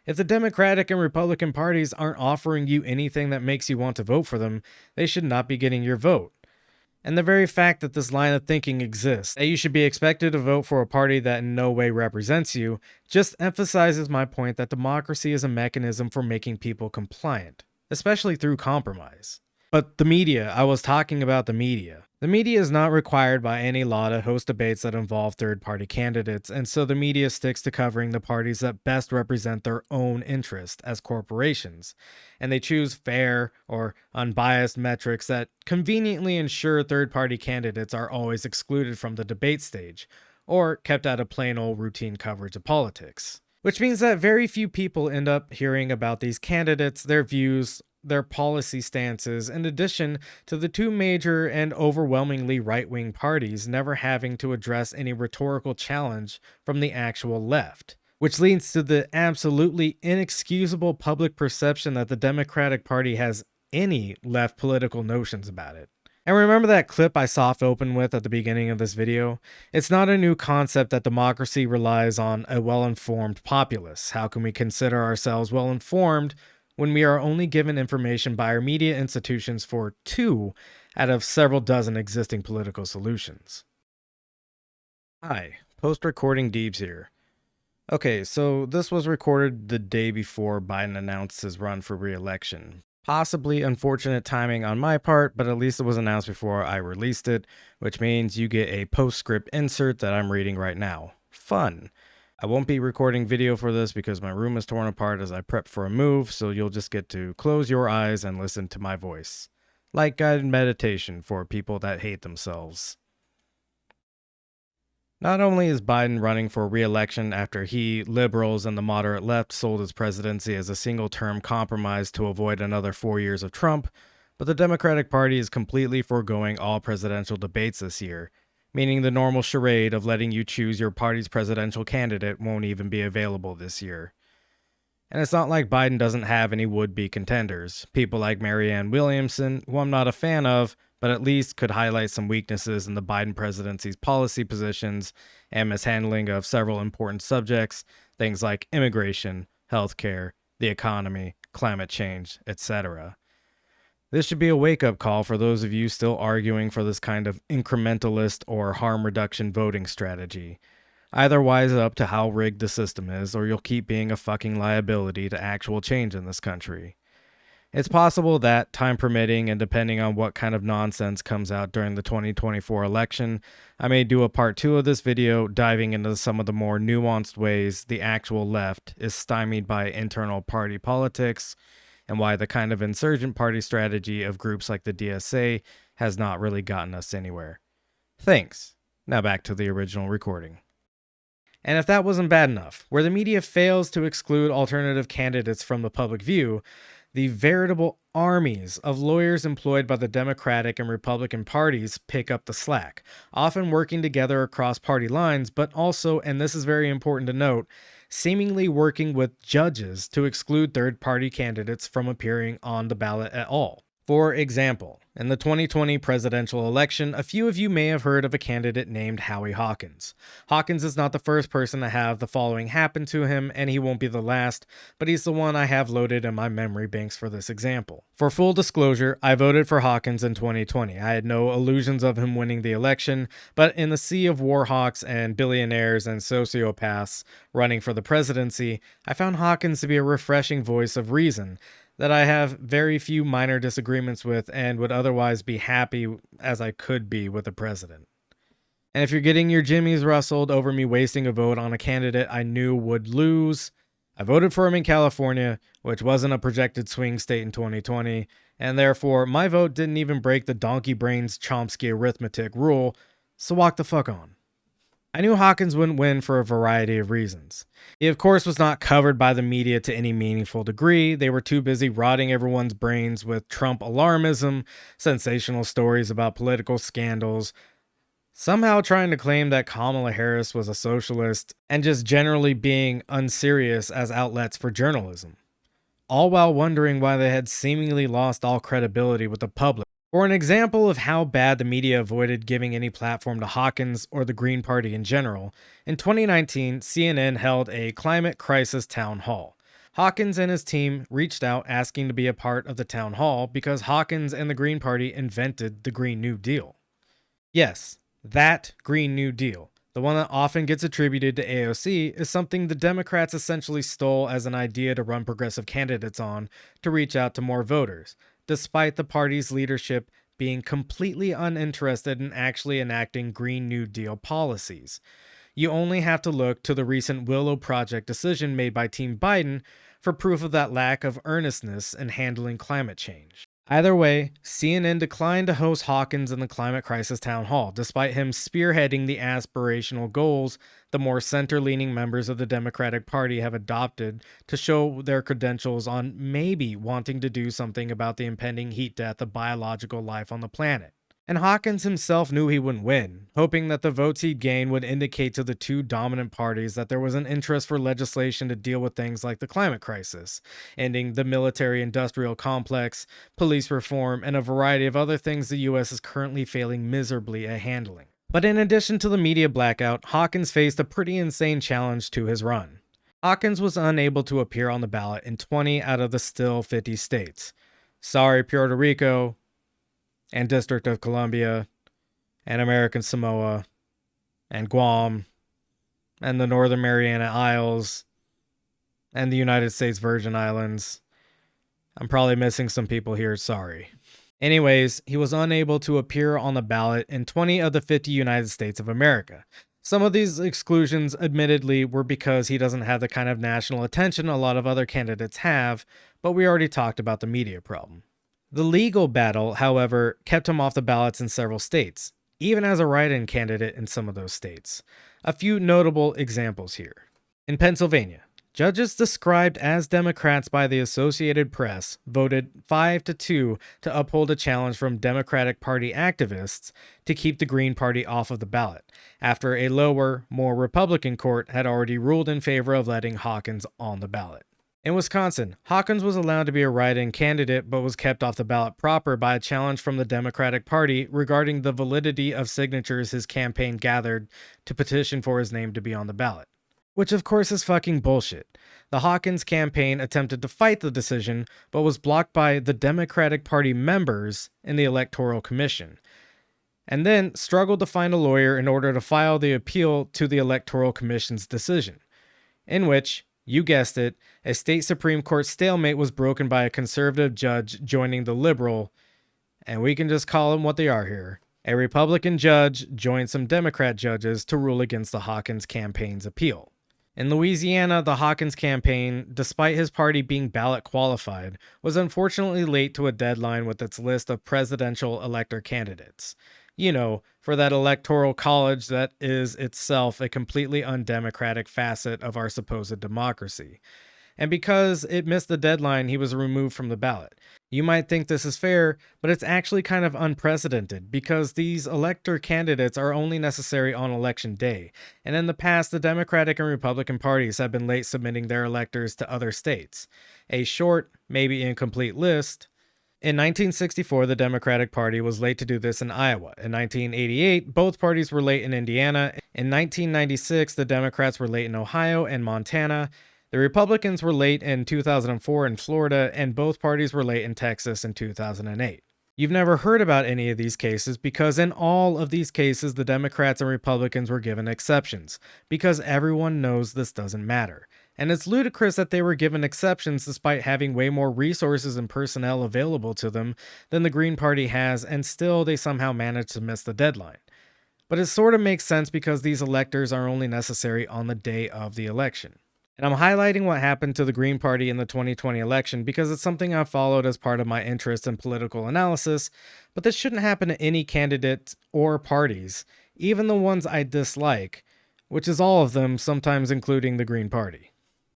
If the Democratic and Republican parties aren't offering you anything that makes you want to vote for them, they should not be getting your vote. And the very fact that this line of thinking exists, that you should be expected to vote for a party that in no way represents you, just emphasizes my point that democracy is a mechanism for making people compliant, especially through compromise. But the media, I was talking about the media. The media is not required by any law to host debates that involve third-party candidates, and so the media sticks to covering the parties that best represent their own interest as corporations, and they choose fair or unbiased metrics that conveniently ensure third-party candidates are always excluded from the debate stage, or kept out of plain old routine coverage of politics. Which means that very few people end up hearing about these candidates, their views, their policy stances, in addition to the two major and overwhelmingly right-wing parties never having to address any rhetorical challenge from the actual left. Which leads to the absolutely inexcusable public perception that the Democratic Party has any left political notions about it. And remember that clip I soft opened with at the beginning of this video? It's not a new concept that democracy relies on a well-informed populace. How can we consider ourselves well-informed when we are only given information by our media institutions for 2 out of several dozen existing political solutions? Hi, post-recording Deebs here. Okay, so this was recorded the day before Biden announced his run for re-election. Possibly unfortunate timing on my part, but at least it was announced before I released it, which means you get a postscript insert that I'm reading right now. Fun. I won't be recording video for this because my room is torn apart as I prep for a move, so you'll just get to close your eyes and listen to my voice. Like guided meditation for people that hate themselves. Not only is Biden running for re-election after he, liberals, and the moderate left sold his presidency as a single-term compromise to avoid another 4 years of Trump, but the Democratic Party is completely foregoing all presidential debates this year, meaning the normal charade of letting you choose your party's presidential candidate won't even be available this year. And it's not like Biden doesn't have any would-be contenders, people like Marianne Williamson, who I'm not a fan of, but at least could highlight some weaknesses in the Biden presidency's policy positions and mishandling of several important subjects, things like immigration, healthcare, the economy, climate change, etc. This should be a wake-up call for those of you still arguing for this kind of incrementalist or harm reduction voting strategy. Either wise up to how rigged the system is, or you'll keep being a fucking liability to actual change in this country. It's possible that, time permitting and depending on what kind of nonsense comes out during the 2024 election, I may do a part 2 of this video diving into some of the more nuanced ways the actual left is stymied by internal party politics, and why the kind of insurgent party strategy of groups like the DSA has not really gotten us anywhere. Thanks. Now back to the original recording. And if that wasn't bad enough, where the media fails to exclude alternative candidates from the public view, the veritable armies of lawyers employed by the Democratic and Republican parties pick up the slack, often working together across party lines, but also, and this is very important to note, seemingly working with judges to exclude third-party candidates from appearing on the ballot at all. For example, in the 2020 presidential election, a few of you may have heard of a candidate named Howie Hawkins. Hawkins is not the first person to have the following happen to him, and he won't be the last, but he's the one I have loaded in my memory banks for this example. For full disclosure, I voted for Hawkins in 2020. I had no illusions of him winning the election, but in the sea of warhawks and billionaires and sociopaths running for the presidency, I found Hawkins to be a refreshing voice of reason that I have very few minor disagreements with and would otherwise be happy as I could be with the president. And if you're getting your jimmies rustled over me wasting a vote on a candidate I knew would lose, I voted for him in California, which wasn't a projected swing state in 2020, and therefore my vote didn't even break the donkey brains Chomsky arithmetic rule, so walk the fuck on. I knew Hawkins wouldn't win for a variety of reasons. He of course was not covered by the media to any meaningful degree. They were too busy rotting everyone's brains with Trump alarmism, sensational stories about political scandals, somehow trying to claim that Kamala Harris was a socialist, and just generally being unserious as outlets for journalism. All while wondering why they had seemingly lost all credibility with the public. For an example of how bad the media avoided giving any platform to Hawkins or the Green Party in general, in 2019, CNN held a climate crisis town hall. Hawkins and his team reached out asking to be a part of the town hall because Hawkins and the Green Party invented the Green New Deal. Yes, that Green New Deal, the one that often gets attributed to AOC, is something the Democrats essentially stole as an idea to run progressive candidates on to reach out to more voters, despite the party's leadership being completely uninterested in actually enacting Green New Deal policies. You only have to look to the recent Willow Project decision made by Team Biden for proof of that lack of earnestness in handling climate change. Either way, CNN declined to host Hawkins in the climate crisis town hall, despite him spearheading the aspirational goals the more center-leaning members of the Democratic Party have adopted to show their credentials on maybe wanting to do something about the impending heat death of biological life on the planet. And Hawkins himself knew he wouldn't win, hoping that the votes he'd gain would indicate to the two dominant parties that there was an interest for legislation to deal with things like the climate crisis, ending the military-industrial complex, police reform, and a variety of other things the US is currently failing miserably at handling. But in addition to the media blackout, Hawkins faced a pretty insane challenge to his run. Hawkins was unable to appear on the ballot in 20 out of the still 50 states. Sorry, Puerto Rico, and District of Columbia, and American Samoa, and Guam, and the Northern Mariana Isles, and the United States Virgin Islands. I'm probably missing some people here, sorry. Anyways, he was unable to appear on the ballot in 20 of the 50 United States of America. Some of these exclusions, admittedly, were because he doesn't have the kind of national attention a lot of other candidates have, but we already talked about the media problem. The legal battle, however, kept him off the ballots in several states, even as a write-in candidate in some of those states. A few notable examples here. In Pennsylvania, judges described as Democrats by the Associated Press voted 5-2 to uphold a challenge from Democratic Party activists to keep the Green Party off of the ballot, after a lower, more Republican court had already ruled in favor of letting Hawkins on the ballot. In Wisconsin, Hawkins was allowed to be a write-in candidate but was kept off the ballot proper by a challenge from the Democratic Party regarding the validity of signatures his campaign gathered to petition for his name to be on the ballot. Which of course is fucking bullshit. The Hawkins campaign attempted to fight the decision, but was blocked by the Democratic Party members in the Electoral Commission, and then struggled to find a lawyer in order to file the appeal to the Electoral Commission's decision, in which, you guessed it, a state Supreme Court stalemate was broken by a conservative judge joining the liberal, and we can just call them what they are here. A Republican judge joined some Democrat judges to rule against the Hawkins campaign's appeal. In Louisiana, the Hawkins campaign, despite his party being ballot qualified, was unfortunately late to a deadline with its list of presidential elector candidates. You know, for that electoral college that is itself a completely undemocratic facet of our supposed democracy. And because it missed the deadline, he was removed from the ballot. You might think this is fair, but it's actually kind of unprecedented because these elector candidates are only necessary on election day. And in the past, the Democratic and Republican parties have been late submitting their electors to other states. A short, maybe incomplete list. In 1964, the Democratic Party was late to do this in Iowa. In 1988, both parties were late in Indiana. In 1996, the Democrats were late in Ohio and Montana. The Republicans were late in 2004 in Florida, and both parties were late in Texas in 2008. You've never heard about any of these cases because in all of these cases, the Democrats and Republicans were given exceptions, because everyone knows this doesn't matter. And it's ludicrous that they were given exceptions despite having way more resources and personnel available to them than the Green Party has, and still they somehow managed to miss the deadline. But it sort of makes sense because these electors are only necessary on the day of the election. And I'm highlighting what happened to the Green Party in the 2020 election because it's something I've followed as part of my interest in political analysis, but this shouldn't happen to any candidate or parties, even the ones I dislike, which is all of them, sometimes including the Green Party.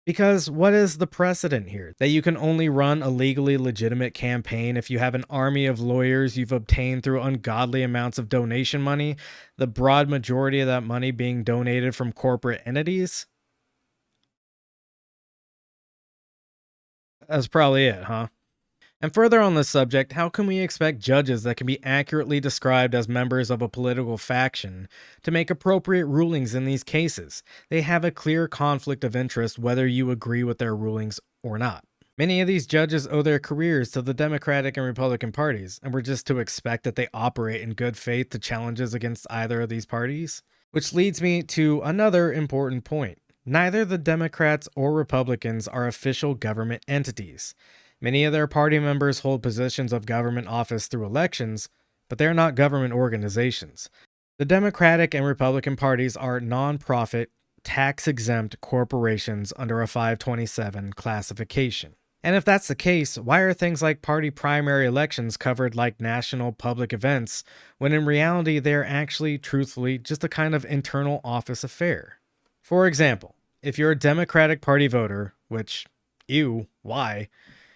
Because what is the precedent here? That you can only run a legally legitimate campaign if you have an army of lawyers you've obtained through ungodly amounts of donation money, the broad majority of that money being donated from corporate entities? That's probably it, huh? And further on this subject, how can we expect judges that can be accurately described as members of a political faction to make appropriate rulings in these cases? They have a clear conflict of interest whether you agree with their rulings or not. Many of these judges owe their careers to the Democratic and Republican parties, and we're just to expect that they operate in good faith to challenges against either of these parties? Which leads me to another important point. Neither the Democrats or Republicans are official government entities. Many of their party members hold positions of government office through elections, but they're not government organizations. The Democratic and Republican parties are non-profit, tax-exempt corporations under a 527 classification. And if that's the case, why are things like party primary elections covered like national public events, when in reality they're actually, truthfully, just a kind of internal office affair? For example, if you're a Democratic Party voter, which, ew, why?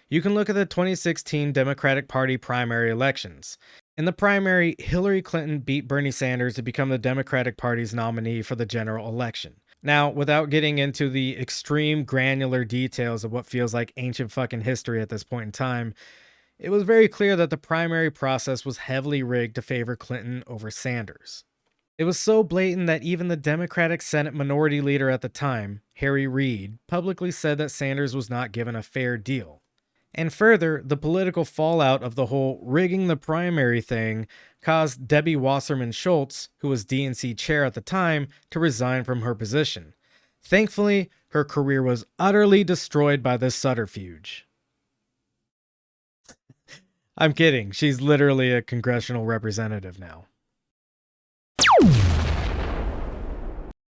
You can look at the 2016 Democratic Party primary elections. In the primary, Hillary Clinton beat Bernie Sanders to become the Democratic Party's nominee for the general election. Now, without getting into the extreme granular details of what feels like ancient fucking history at this point in time, it was very clear that the primary process was heavily rigged to favor Clinton over Sanders. It was so blatant that even the Democratic Senate Minority Leader at the time, Harry Reid, publicly said that Sanders was not given a fair deal. And further, the political fallout of the whole rigging the primary thing caused Debbie Wasserman Schultz, who was DNC chair at the time, to resign from her position. Thankfully, her career was utterly destroyed by this subterfuge. I'm kidding, she's literally a congressional representative now.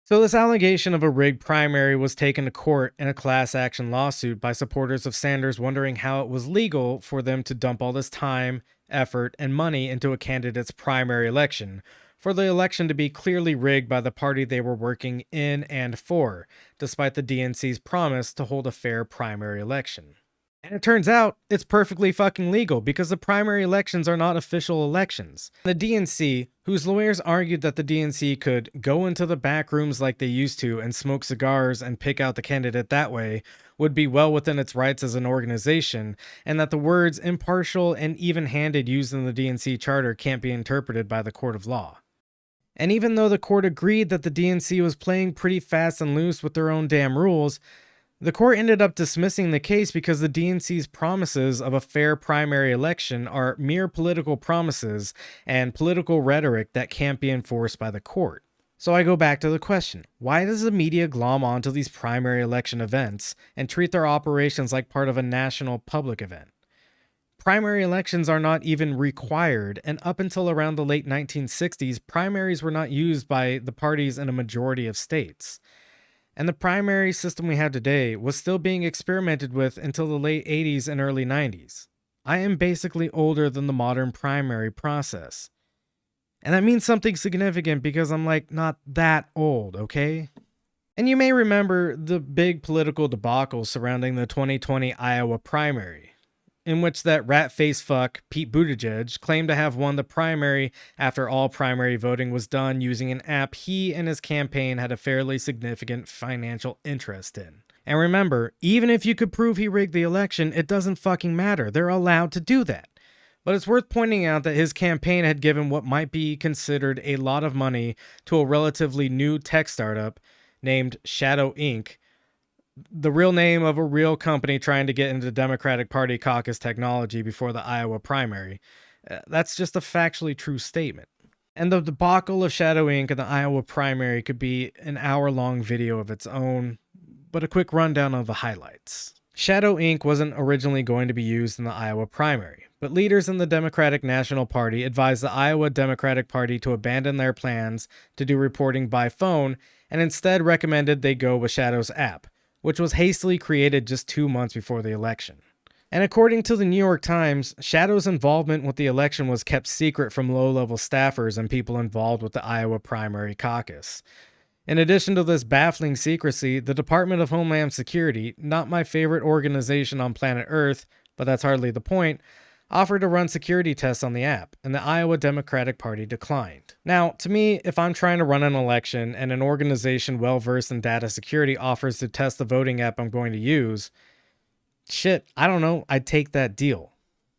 So this allegation of a rigged primary was taken to court in a class action lawsuit by supporters of Sanders wondering how it was legal for them to dump all this time, effort, and money into a candidate's primary election, for the election to be clearly rigged by the party they were working in and for, despite the DNC's promise to hold a fair primary election. And it turns out it's perfectly fucking legal because the primary elections are not official elections. The DNC, whose lawyers argued that the DNC could go into the back rooms like they used to and smoke cigars and pick out the candidate that way, would be well within its rights as an organization, and that the words impartial and even-handed used in the DNC charter can't be interpreted by the court of law. And even though the court agreed that the DNC was playing pretty fast and loose with their own damn rules, the court ended up dismissing the case because the DNC's promises of a fair primary election are mere political promises and political rhetoric that can't be enforced by the court. So I go back to the question, why does the media glom onto these primary election events and treat their operations like part of a national public event? Primary elections are not even required, and up until around the late 1960s, primaries were not used by the parties in a majority of states. And the primary system we have today was still being experimented with until the late 80s and early 90s. I am basically older than the modern primary process. And that means something significant because I'm like not that old, okay? And you may remember the big political debacle surrounding the 2020 Iowa primary, in which that rat-face fuck Pete Buttigieg claimed to have won the primary after all primary voting was done using an app he and his campaign had a fairly significant financial interest in. And remember, even if you could prove he rigged the election, it doesn't fucking matter. They're allowed to do that. But it's worth pointing out that his campaign had given what might be considered a lot of money to a relatively new tech startup named Shadow Inc., the real name of a real company trying to get into Democratic Party caucus technology before the Iowa primary. That's just a factually true statement. And the debacle of Shadow Inc. and the Iowa primary could be an hour-long video of its own, but a quick rundown of the highlights. Shadow Inc. wasn't originally going to be used in the Iowa primary, but leaders in the Democratic National Party advised the Iowa Democratic Party to abandon their plans to do reporting by phone and instead recommended they go with Shadow's app, which was hastily created just 2 months before the election. And according to the New York Times, Shadow's involvement with the election was kept secret from low-level staffers and people involved with the Iowa primary caucus. In addition to this baffling secrecy, the Department of Homeland Security, not my favorite organization on planet Earth, but that's hardly the point, offered to run security tests on the app, and the Iowa Democratic Party declined. Now, to me, if I'm trying to run an election and an organization well-versed in data security offers to test the voting app I'm going to use, shit, I don't know, I'd take that deal.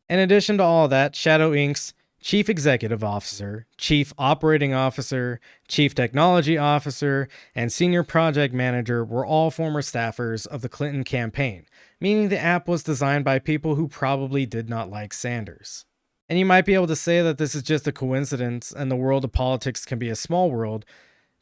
In addition to all that, Shadow Inc.'s Chief Executive Officer, Chief Operating Officer, Chief Technology Officer, and Senior Project Manager were all former staffers of the Clinton campaign, meaning the app was designed by people who probably did not like Sanders. And you might be able to say that this is just a coincidence and the world of politics can be a small world,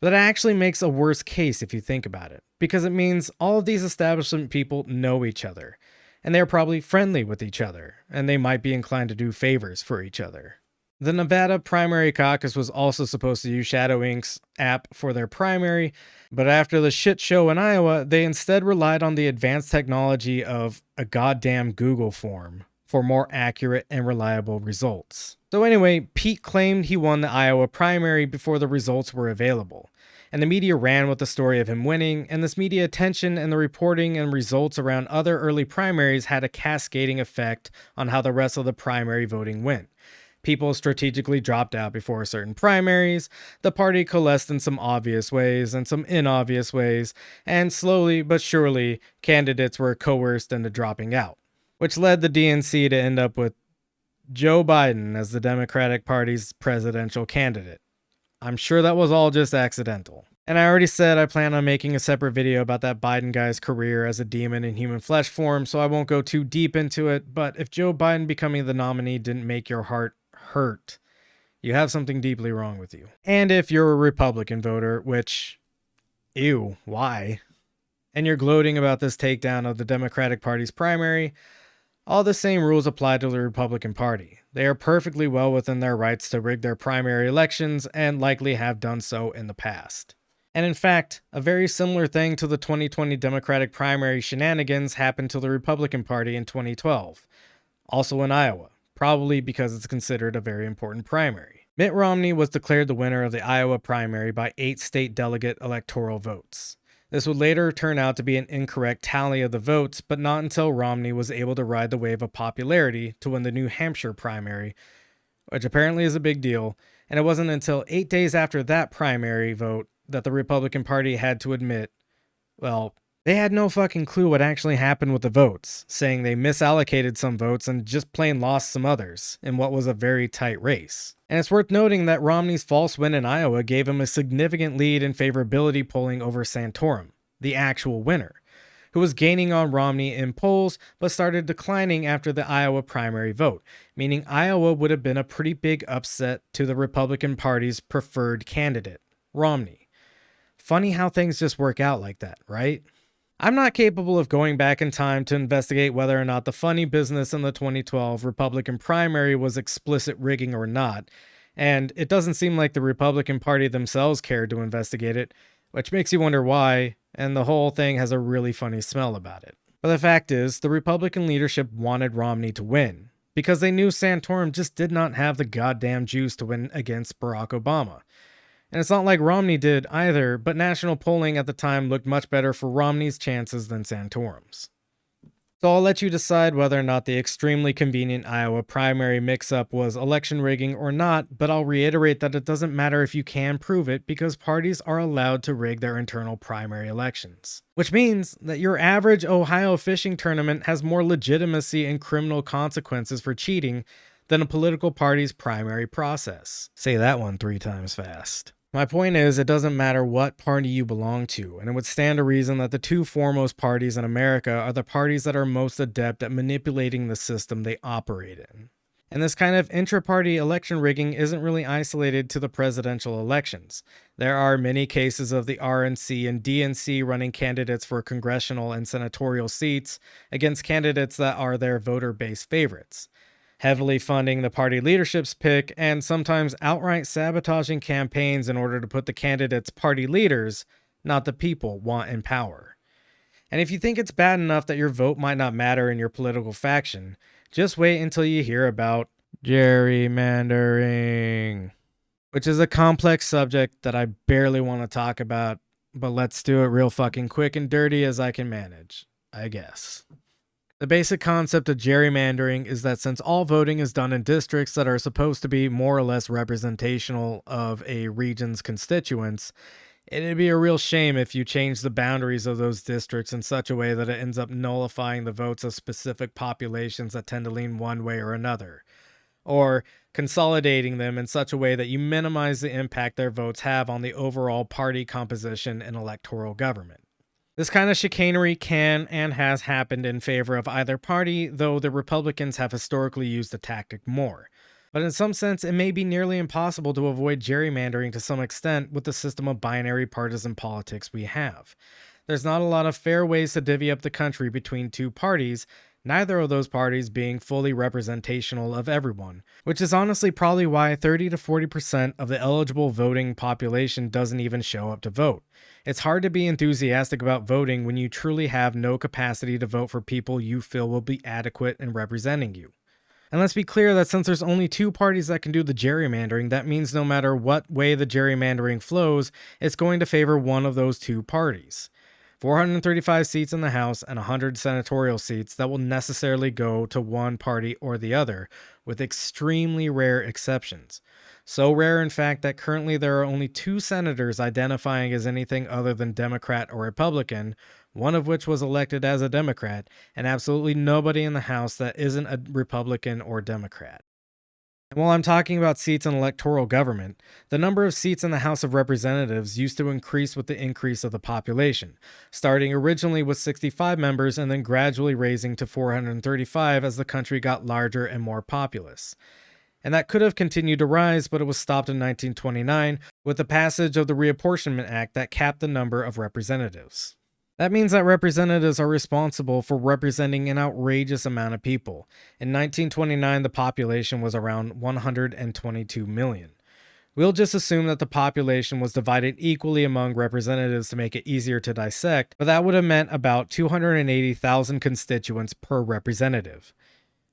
but it actually makes a worse case if you think about it, because it means all of these establishment people know each other, and they're probably friendly with each other, and they might be inclined to do favors for each other. The Nevada primary caucus was also supposed to use Shadow Inc.'s app for their primary, but after the shit show in Iowa, they instead relied on the advanced technology of a goddamn Google form for more accurate and reliable results. So anyway, Pete claimed he won the Iowa primary before the results were available, and the media ran with the story of him winning, and this media attention and the reporting and results around other early primaries had a cascading effect on how the rest of the primary voting went. People strategically dropped out before certain primaries, the party coalesced in some obvious ways and some inobvious ways, and slowly but surely, candidates were coerced into dropping out, which led the DNC to end up with Joe Biden as the Democratic Party's presidential candidate. I'm sure that was all just accidental. And I already said I plan on making a separate video about that Biden guy's career as a demon in human flesh form, so I won't go too deep into it, but if Joe Biden becoming the nominee didn't make your heart hurt, you have something deeply wrong with you. And if you're a Republican voter, which, ew, why? And you're gloating about this takedown of the Democratic Party's primary, all the same rules apply to the Republican Party. They are perfectly well within their rights to rig their primary elections and likely have done so in the past. And in fact, a very similar thing to the 2020 Democratic primary shenanigans happened to the Republican Party in 2012, also in Iowa, probably because it's considered a very important primary. Mitt Romney was declared the winner of the Iowa primary by 8 state delegate electoral votes. This would later turn out to be an incorrect tally of the votes, but not until Romney was able to ride the wave of popularity to win the New Hampshire primary, which apparently is a big deal, and it wasn't until 8 days after that primary vote that the Republican Party had to admit, well, They had no fucking clue what actually happened with the votes, saying they misallocated some votes and just plain lost some others in what was a very tight race. And it's worth noting that Romney's false win in Iowa gave him a significant lead in favorability polling over Santorum, the actual winner, who was gaining on Romney in polls but started declining after the Iowa primary vote, meaning Iowa would have been a pretty big upset to the Republican Party's preferred candidate, Romney. Funny how things just work out like that, right? I'm not capable of going back in time to investigate whether or not the funny business in the 2012 Republican primary was explicit rigging or not, and it doesn't seem like the Republican Party themselves cared to investigate it, which makes you wonder why, and the whole thing has a really funny smell about it. But the fact is, the Republican leadership wanted Romney to win, because they knew Santorum just did not have the goddamn juice to win against Barack Obama. And it's not like Romney did either, but national polling at the time looked much better for Romney's chances than Santorum's. So I'll let you decide whether or not the extremely convenient Iowa primary mix-up was election rigging or not, but I'll reiterate that it doesn't matter if you can prove it because parties are allowed to rig their internal primary elections. Which means that your average Ohio fishing tournament has more legitimacy and criminal consequences for cheating than a political party's primary process. Say that one 3 times fast. My point is, it doesn't matter what party you belong to, and it would stand to reason that the 2 foremost parties in America are the parties that are most adept at manipulating the system they operate in. And this kind of intra-party election rigging isn't really isolated to the presidential elections. There are many cases of the RNC and DNC running candidates for congressional and senatorial seats against candidates that are their voter-base favorites, heavily funding the party leadership's pick, and sometimes outright sabotaging campaigns in order to put the candidates' party leaders, not the people, want in power. And if you think it's bad enough that your vote might not matter in your political faction, just wait until you hear about gerrymandering, which is a complex subject that I barely want to talk about, but let's do it real fucking quick and dirty as I can manage, I guess. The basic concept of gerrymandering is that since all voting is done in districts that are supposed to be more or less representational of a region's constituents, it'd be a real shame if you change the boundaries of those districts in such a way that it ends up nullifying the votes of specific populations that tend to lean one way or another, or consolidating them in such a way that you minimize the impact their votes have on the overall party composition and electoral government. This kind of chicanery can and has happened in favor of either party, though the Republicans have historically used the tactic more. But in some sense, it may be nearly impossible to avoid gerrymandering to some extent with the system of binary partisan politics we have. There's not a lot of fair ways to divvy up the country between 2 parties, neither of those parties being fully representational of everyone, which is honestly probably why 30 to 40% of the eligible voting population doesn't even show up to vote. It's hard to be enthusiastic about voting when you truly have no capacity to vote for people you feel will be adequate in representing you. And let's be clear that since there's only 2 parties that can do the gerrymandering, that means no matter what way the gerrymandering flows, it's going to favor one of those 2 parties. 435 seats in the House and 100 senatorial seats that will necessarily go to one party or the other, with extremely rare exceptions. So rare, in fact, that currently there are only 2 senators identifying as anything other than Democrat or Republican, one of which was elected as a Democrat, and absolutely nobody in the House that isn't a Republican or Democrat. And while I'm talking about seats in electoral government, the number of seats in the House of Representatives used to increase with the increase of the population, starting originally with 65 members and then gradually raising to 435 as the country got larger and more populous. And that could have continued to rise, but it was stopped in 1929 with the passage of the Reapportionment Act that capped the number of representatives. That means that representatives are responsible for representing an outrageous amount of people. In 1929, the population was around 122 million. We'll just assume that the population was divided equally among representatives to make it easier to dissect, but that would have meant about 280,000 constituents per representative.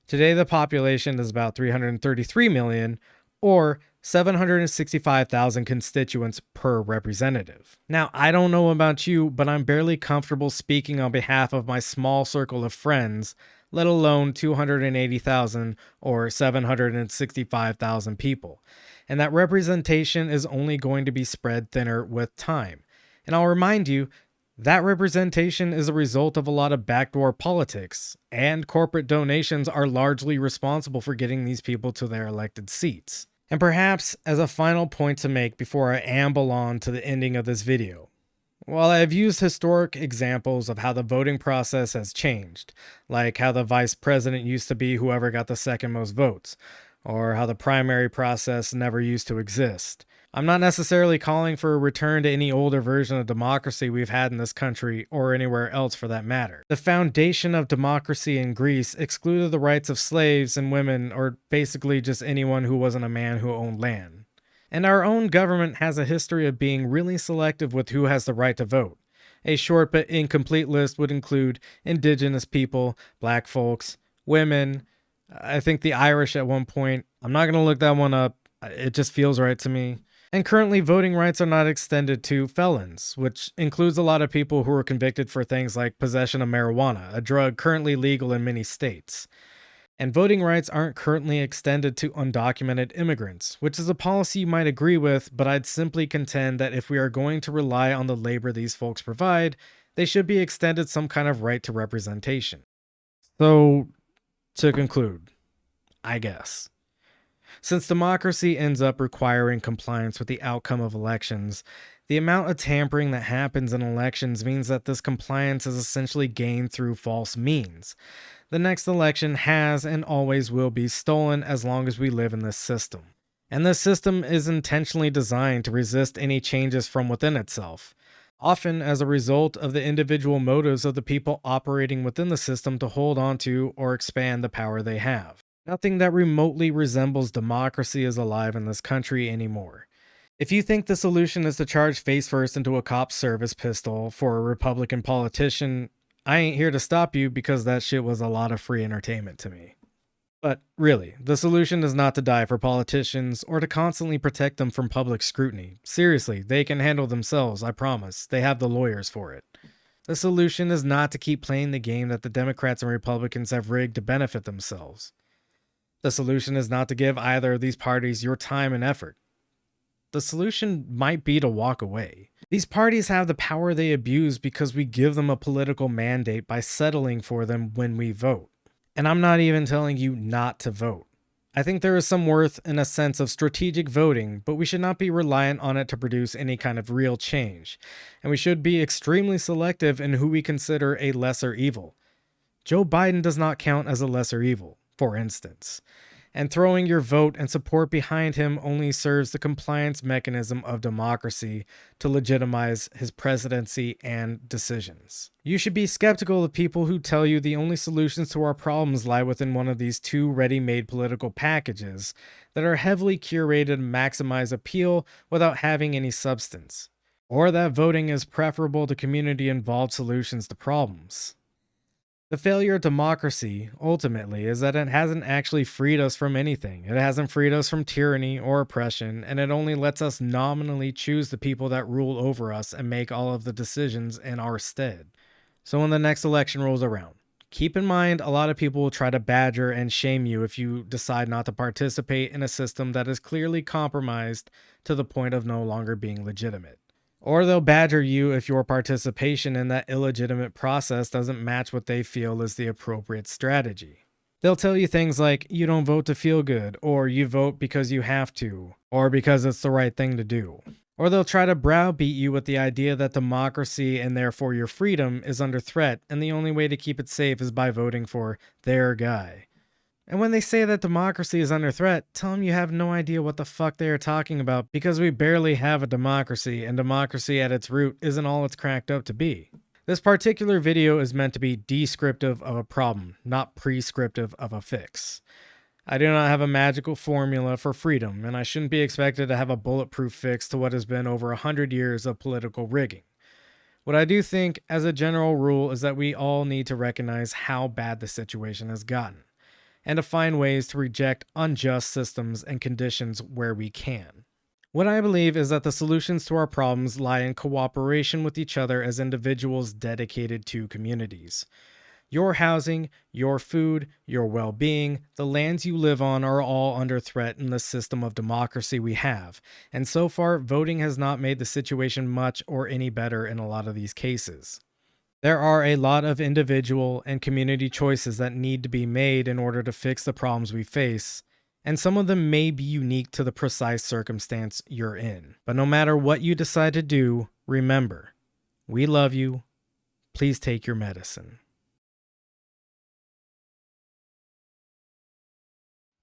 Today, the population is about 333 million, or 765,000 constituents per representative. Now, I don't know about you, but I'm barely comfortable speaking on behalf of my small circle of friends, let alone 280,000 or 765,000 people. And that representation is only going to be spread thinner with time. And I'll remind you, That representation is a result of a lot of backdoor politics, and corporate donations are largely responsible for getting these people to their elected seats. And perhaps as a final point to make before I amble on to the ending of this video, while I've used historic examples of how the voting process has changed, like how the vice president used to be whoever got the second most votes, or how the primary process never used to exist, I'm not necessarily calling for a return to any older version of democracy we've had in this country or anywhere else for that matter. The foundation of democracy in Greece excluded the rights of slaves and women, or basically just anyone who wasn't a man who owned land. And our own government has a history of being really selective with who has the right to vote. A short but incomplete list would include indigenous people, black folks, women, I think the Irish at one point. I'm not going to look that one up. It just feels right to me. And currently, voting rights are not extended to felons, which includes a lot of people who are convicted for things like possession of marijuana, a drug currently legal in many states. And voting rights aren't currently extended to undocumented immigrants, which is a policy you might agree with, but I'd simply contend that if we are going to rely on the labor these folks provide, they should be extended some kind of right to representation. So, to conclude, I guess, since democracy ends up requiring compliance with the outcome of elections, the amount of tampering that happens in elections means that this compliance is essentially gained through false means. The next election has and always will be stolen as long as we live in this system. And this system is intentionally designed to resist any changes from within itself, often as a result of the individual motives of the people operating within the system to hold on to or expand the power they have. Nothing that remotely resembles democracy is alive in this country anymore. If you think the solution is to charge face first into a cop's service pistol for a Republican politician, I ain't here to stop you because that shit was a lot of free entertainment to me. But really, the solution is not to die for politicians or to constantly protect them from public scrutiny. Seriously, they can handle themselves, I promise. They have the lawyers for it. The solution is not to keep playing the game that the Democrats and Republicans have rigged to benefit themselves. The solution is not to give either of these parties your time and effort. The solution might be to walk away. These parties have the power they abuse because we give them a political mandate by settling for them when we vote. And I'm not even telling you not to vote. I think there is some worth in a sense of strategic voting, but we should not be reliant on it to produce any kind of real change. And we should be extremely selective in who we consider a lesser evil. Joe Biden does not count as a lesser evil, for instance. And throwing your vote and support behind him only serves the compliance mechanism of democracy to legitimize his presidency and decisions. You should be skeptical of people who tell you the only solutions to our problems lie within one of these two ready-made political packages that are heavily curated to maximize appeal without having any substance, or that voting is preferable to community-involved solutions to problems. The failure of democracy, ultimately, is that it hasn't actually freed us from anything. It hasn't freed us from tyranny or oppression, and it only lets us nominally choose the people that rule over us and make all of the decisions in our stead. So when the next election rolls around, keep in mind a lot of people will try to badger and shame you if you decide not to participate in a system that is clearly compromised to the point of no longer being legitimate. Or they'll badger you if your participation in that illegitimate process doesn't match what they feel is the appropriate strategy. They'll tell you things like, you don't vote to feel good, or you vote because you have to, or because it's the right thing to do. Or they'll try to browbeat you with the idea that democracy and therefore your freedom is under threat, and the only way to keep it safe is by voting for their guy. And when they say that democracy is under threat, tell them you have no idea what the fuck they are talking about because we barely have a democracy, and democracy at its root isn't all it's cracked up to be. This particular video is meant to be descriptive of a problem, not prescriptive of a fix. I do not have a magical formula for freedom, and I shouldn't be expected to have a bulletproof fix to what has been over 100 years of political rigging. What I do think, as a general rule, is that we all need to recognize how bad the situation has gotten, and to find ways to reject unjust systems and conditions where we can. What I believe is that the solutions to our problems lie in cooperation with each other as individuals dedicated to communities. Your housing, your food, your well-being, the lands you live on are all under threat in the system of democracy we have. And so far, voting has not made the situation much or any better in a lot of these cases. There are a lot of individual and community choices that need to be made in order to fix the problems we face, and some of them may be unique to the precise circumstance you're in. But no matter what you decide to do, remember, we love you. Please take your medicine.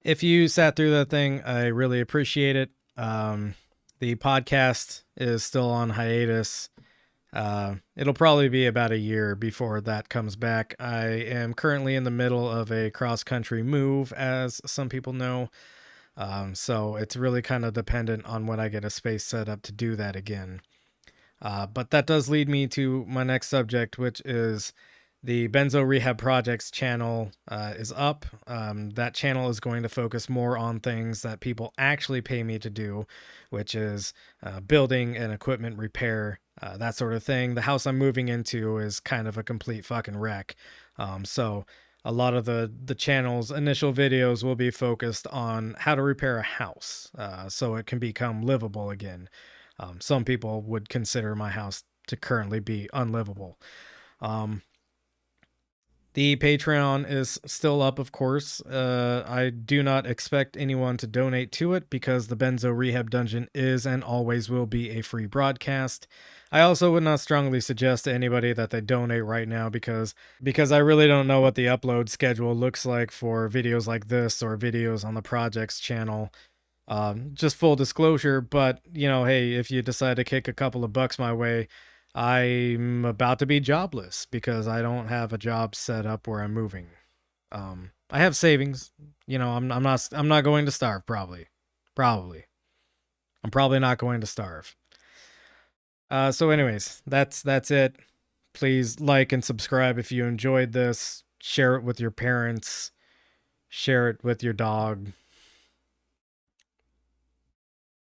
If you sat through that thing, I really appreciate it. The podcast is still on hiatus. It'll probably be about a year before that comes back. I am currently in the middle of a cross-country move, as some people know. So it's really kind of dependent on when I get a space set up to do that again. But that does lead me to my next subject, which is the Benzo Rehab Projects channel is up. That channel is going to focus more on things that people actually pay me to do, which is building and equipment repair, that sort of thing. The house I'm moving into is kind of a complete fucking wreck. So a lot of the channel's initial videos will be focused on how to repair a house so it can become livable again. Some people would consider my house to currently be unlivable. The Patreon is still up, of course. I do not expect anyone to donate to it because the Benzo Rehab Dungeon is and always will be a free broadcast. I also would not strongly suggest to anybody that they donate right now because I really don't know what the upload schedule looks like for videos like this or videos on the project's channel. Just full disclosure, but, hey, if you decide to kick a couple of bucks my way, I'm about to be jobless because I don't have a job set up where I'm moving. I have savings. I'm not going to starve, probably. I'm probably not going to starve. So anyways, that's it. Please like and subscribe if you enjoyed this. Share it with your parents. Share it with your dog.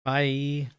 Bye.